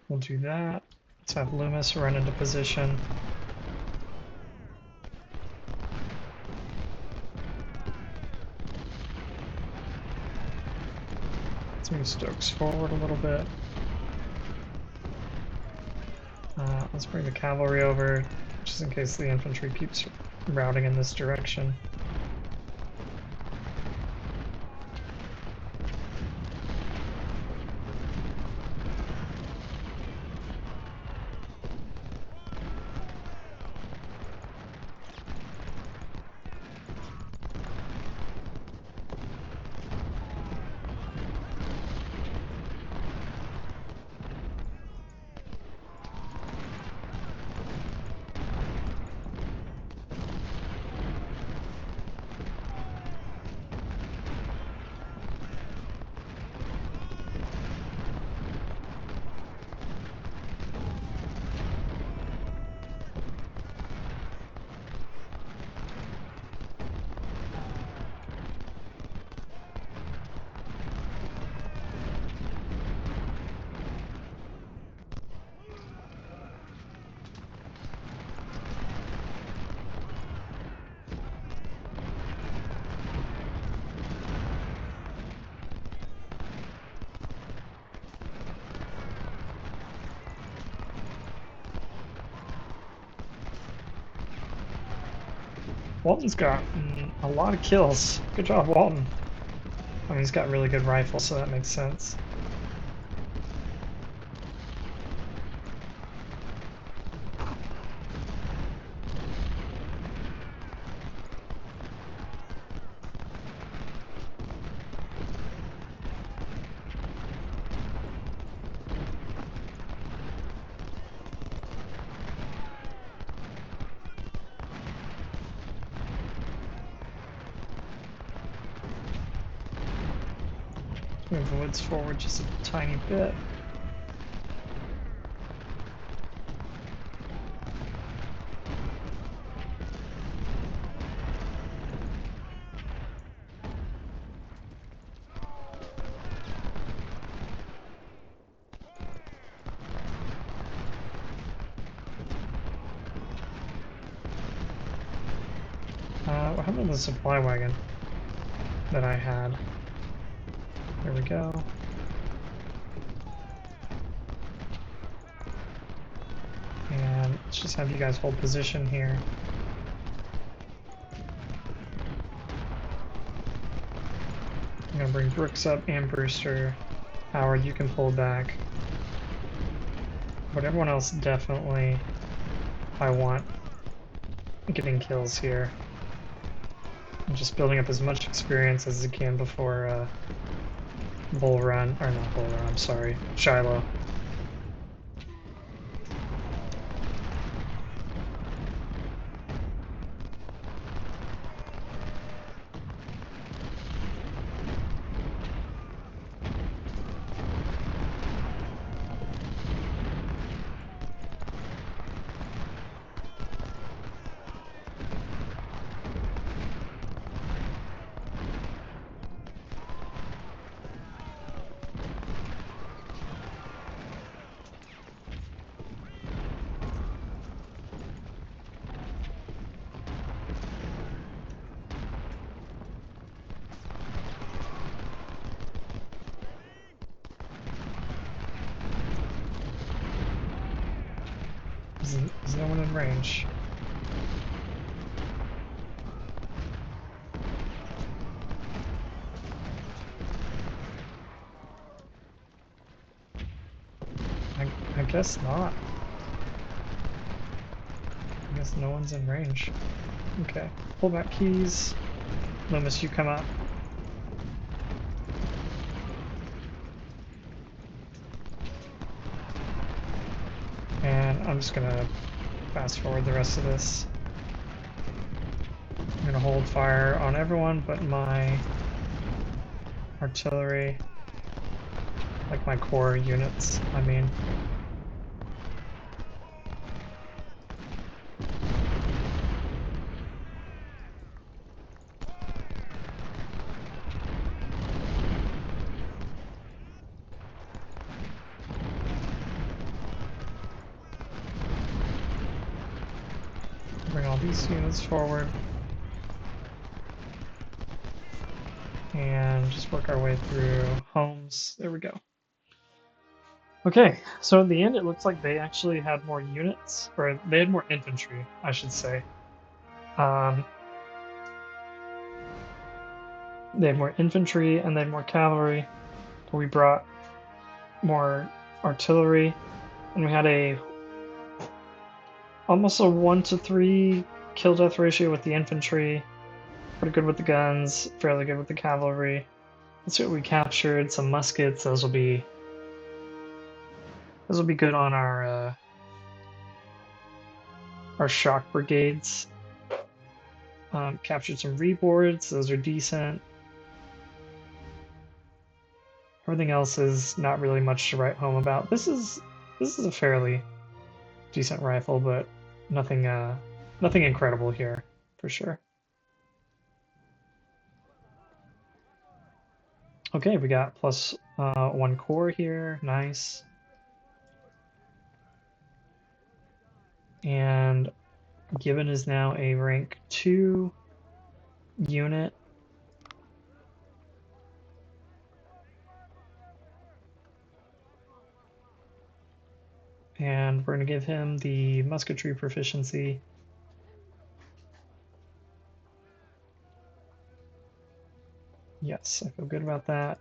We'll do that. Let's have Loomis run into position. Let's move Stokes forward a little bit. Let's bring the cavalry over, just in case the infantry keeps routing in this direction. Walton's got a lot of kills. Good job, Walton. I mean, he's got really good rifles, so that makes sense. Move the woods forward just a tiny bit. What happened to the supply wagon that I had? There we go. And let's just have you guys hold position here. I'm gonna bring Brooks up and Brewster. Howard, you can pull back. But everyone else definitely, I want getting kills here. I'm just building up as much experience as I can before Bull Run, or not Bull Run, I'm sorry, Shiloh. Is no one in range? I guess not. I guess no one's in range. Okay, pull back keys. Loomis, you come up. And I'm just gonna fast forward the rest of this. I'm gonna hold fire on everyone but my artillery. Like my core units, I mean. Bring all these units forward. And just work our way through homes. There we go. Okay, so in the end, it looks like they actually had more units, or they had more infantry, I should say. They had more infantry and then more cavalry. We brought more artillery, and we had almost a 1-to-3 kill death ratio with the infantry. Pretty good with the guns, fairly good with the cavalry. Let's see what we captured. Some muskets. Those will be good on our shock brigades. Captured some reboards. Those are decent. Everything else is not really much to write home about. This is a fairly decent rifle, but nothing incredible here for sure. Okay, we got plus 1 core here. Nice. And Gibbon is now a rank 2 unit. And we're going to give him the musketry proficiency. units. I feel good about that.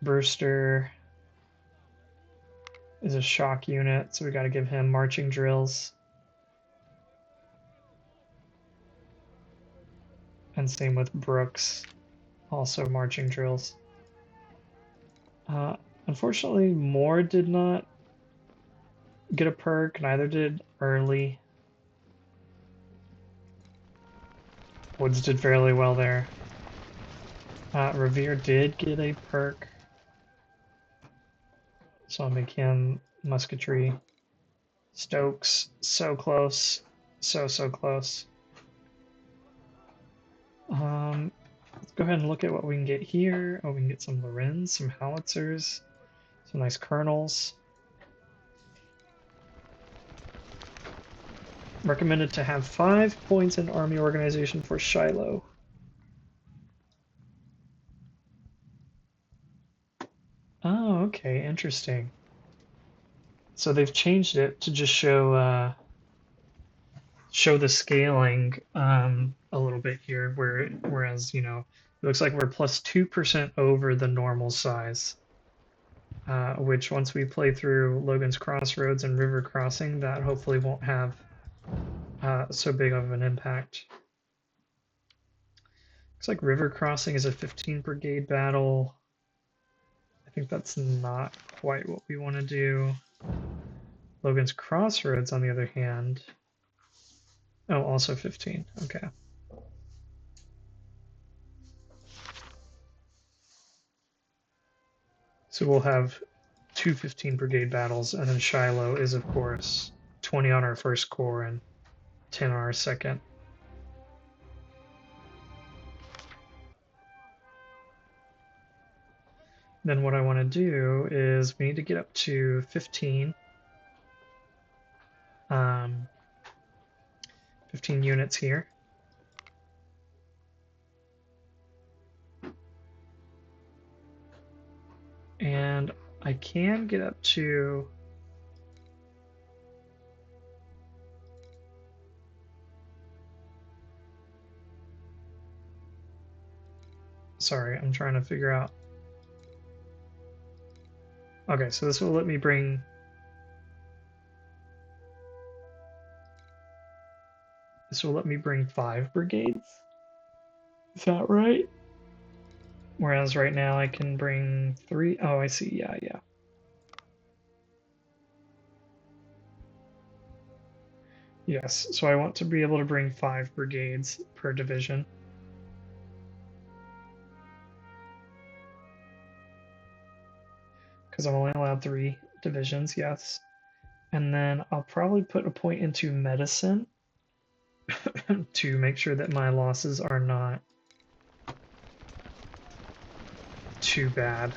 Brewster is a shock unit, so we got to give him marching drills. And same with Brooks, also marching drills. Unfortunately, Moore did not get a perk, neither did Early. Woods did fairly well there. Revere did get a perk, so I'll make him musketry. Stokes, so close, so close. Let's go ahead and look at what we can get here. Oh, we can get some Lorenz, some howitzers, some nice kernels. Recommended to have 5 points in army organization for Shiloh. Oh, okay, interesting. So they've changed it to just show the scaling a little bit here, whereas it looks like we're plus 2% over the normal size. Which once we play through Logan's Crossroads and River Crossing, that hopefully won't have so big of an impact. Looks like River Crossing is a 15 brigade battle. I think that's not quite what we want to do. Logan's Crossroads, on the other hand. Oh, also 15. Okay. So we'll have 2 15 brigade battles, and then Shiloh is, of course, 20 on our first corps and 10 on our second. Then what I want to do is we need to get up to 15. 15 units here. And I can get up to... Sorry, I'm trying to figure out... Okay, so this will let me bring... This will let me bring 5 brigades. Is that right? Whereas right now I can bring 3. Oh, I see. Yeah. Yes, so I want to be able to bring 5 brigades per division. Because I'm only allowed 3 divisions, yes. And then I'll probably put a point into medicine to make sure that my losses are not too bad.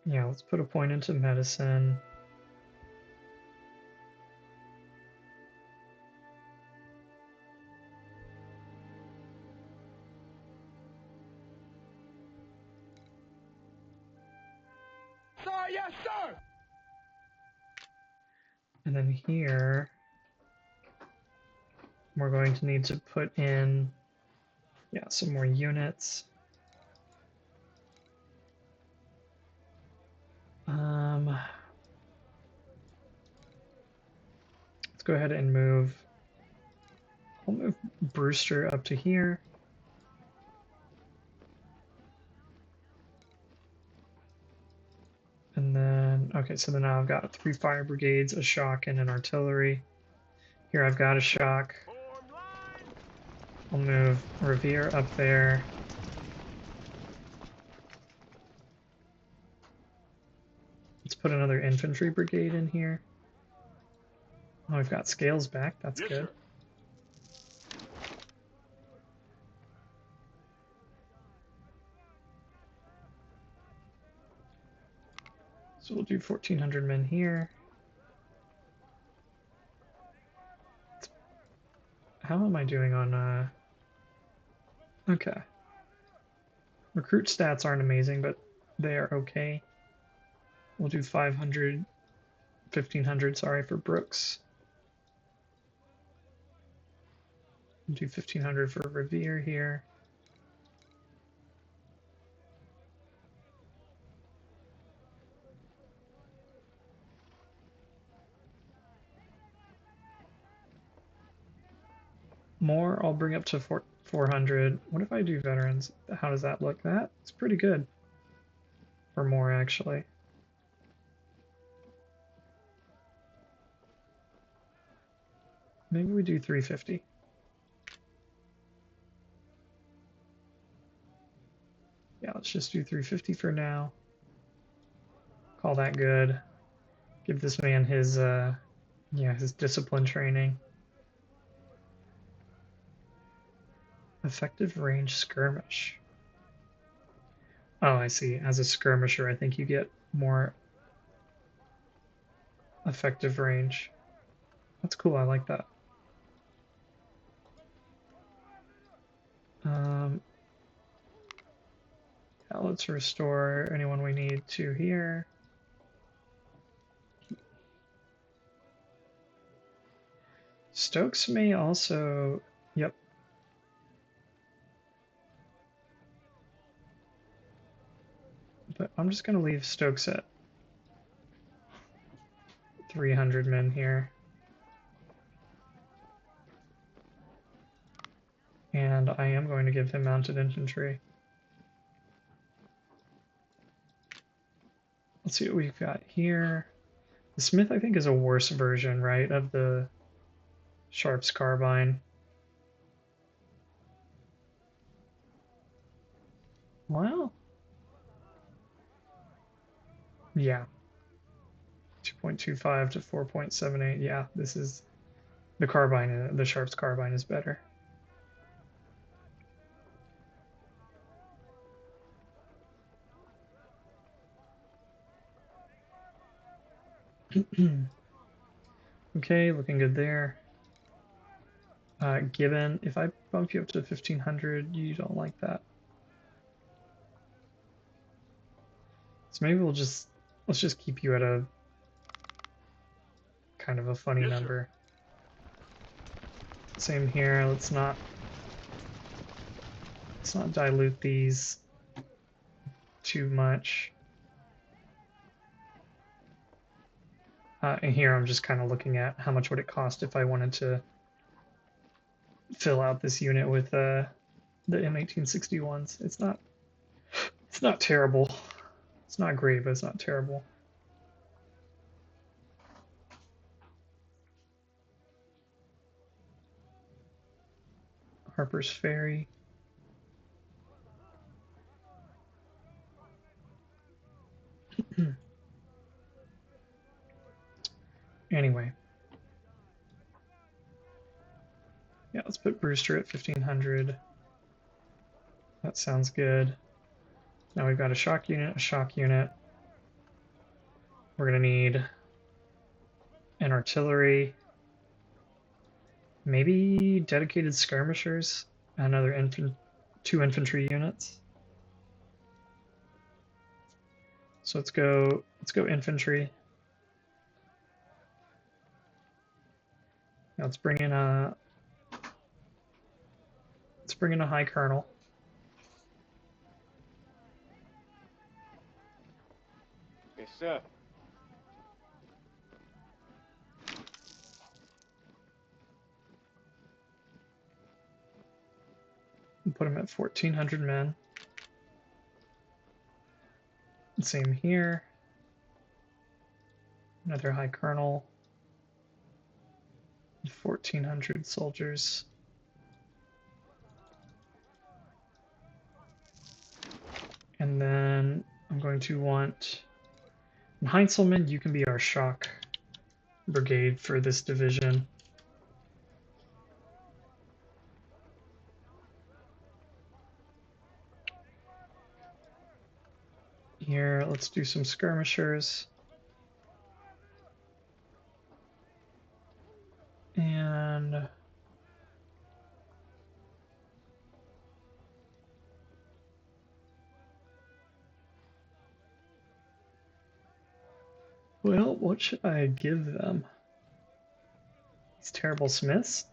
Yeah, let's put a point into medicine. Sir, yes, sir! And then here, we're going to need to put in, some more units. Let's go ahead and move. I'll move Brewster up to here. And then, okay, so then now I've got 3 fire brigades, a shock, and an artillery. Here I've got a shock. I'll move Revere up there. Let's put another infantry brigade in here. Oh, we've got scales back. That's Yes, good. sir. So we'll do 1,400 men here. How am I doing on, okay. Recruit stats aren't amazing, but they are okay. We'll do 500, 1,500, sorry, for Brooks. Do 1500 for Revere here. More, I'll bring up to 400. What if I do veterans? How does that look? That's pretty good. Or more, actually. Maybe we do 350. Yeah, let's just do 350 for now. Call that good. Give this man his his discipline training. Effective range skirmish. Oh, I see. As a skirmisher, I think you get more effective range. That's cool. I like that. Yeah, let's restore anyone we need to here. Stokes may also... Yep. But I'm just going to leave Stokes at 300 men here. And I am going to give him mounted infantry. Let's see what we've got here. The Smith, I think, is a worse version, right, of the Sharp's carbine. Well, yeah. 2.25 to 4.78. Yeah, this is the carbine. The Sharp's carbine is better. Okay, looking good there. Gibbon, if I bump you up to 1500, you don't like that. So maybe let's just keep you at a kind of a funny number. Same here. Let's not dilute these too much. And here I'm just kind of looking at how much would it cost if I wanted to fill out this unit with the M1861s. It's not terrible. It's not great, but it's not terrible. Harper's Ferry. Anyway. Yeah, let's put Brewster at 1500. That sounds good. Now we've got a shock unit, a shock unit. We're going to need an artillery, maybe dedicated skirmishers, another 2 infantry units. So let's go infantry. Now let's bring in a high colonel. Yes, sir. And put him at 1400 men. Same here. Another high colonel. 1400 soldiers. And then I'm going to want Heinzelman, you can be our shock brigade for this division. Here, let's do some skirmishers. And well, what should I give them? These terrible smiths?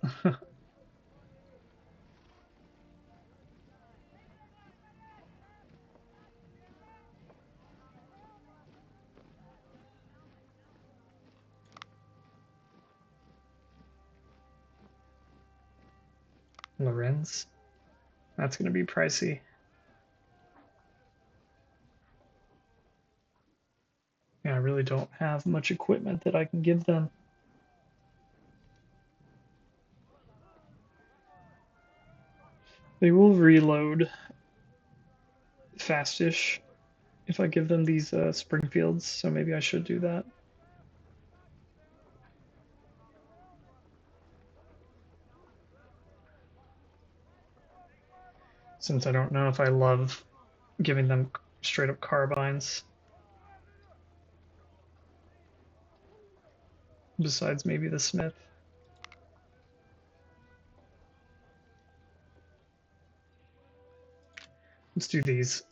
Lorenz. That's going to be pricey. Yeah, I really don't have much equipment that I can give them. They will reload fastish if I give them these Springfields, so maybe I should do that. Since I don't know if I love giving them straight up carbines. Besides maybe the Smith. Let's do these.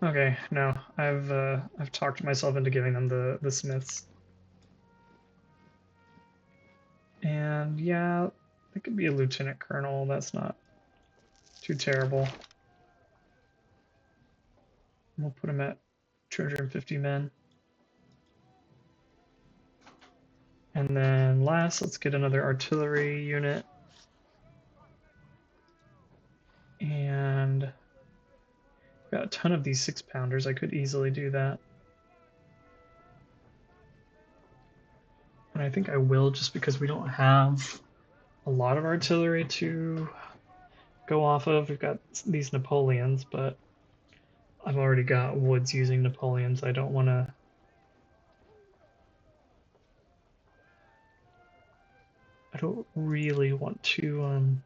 Okay, no, I've talked myself into giving them the Smiths. And yeah, it could be a lieutenant colonel. That's not too terrible. We'll put him at 250 men. And then last, let's get another artillery unit. And got a ton of these 6-pounders. I could easily do that. And I think I will just because we don't have a lot of artillery to go off of. We've got these Napoleons, but I've already got Woods using Napoleons. I don't want to... I don't really want to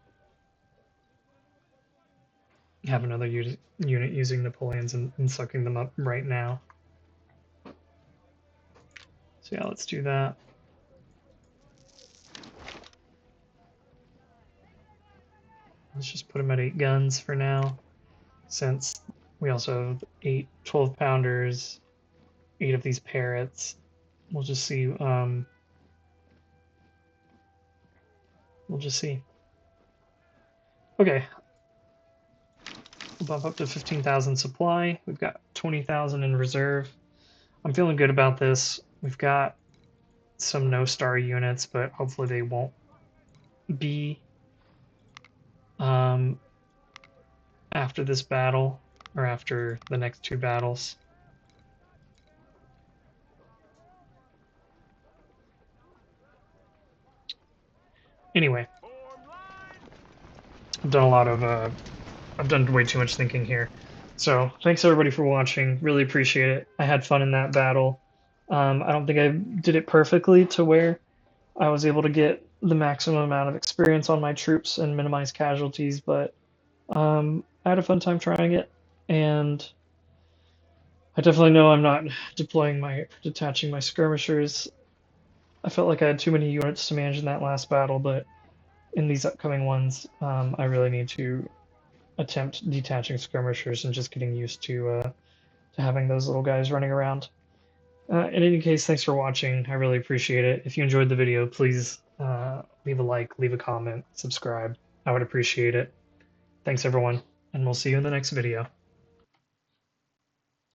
have another unit using Napoleons and sucking them up right now. So yeah, let's do that. Let's just put them at 8 guns for now, since we also have 8 12-pounders, 8 of these Parrots. We'll just see. We'll just see. Okay. We'll bump up to 15,000 supply. We've got 20,000 in reserve. I'm feeling good about this. We've got some no-star units, but hopefully they won't be after this battle, or after the next 2 battles. Anyway, I've done way too much thinking here. So thanks everybody for watching. Really appreciate it. I had fun in that battle. I don't think I did it perfectly to where I was able to get the maximum amount of experience on my troops and minimize casualties, but I had a fun time trying it, and I definitely know I'm not detaching my skirmishers. I felt like I had too many units to manage in that last battle, but in these upcoming ones, I really need to attempt detaching skirmishers and just getting used to having those little guys running around. In any case, thanks for watching. I really appreciate it. If you enjoyed the video, please leave a like, leave a comment, subscribe. I would appreciate it. Thanks, everyone, and we'll see you in the next video.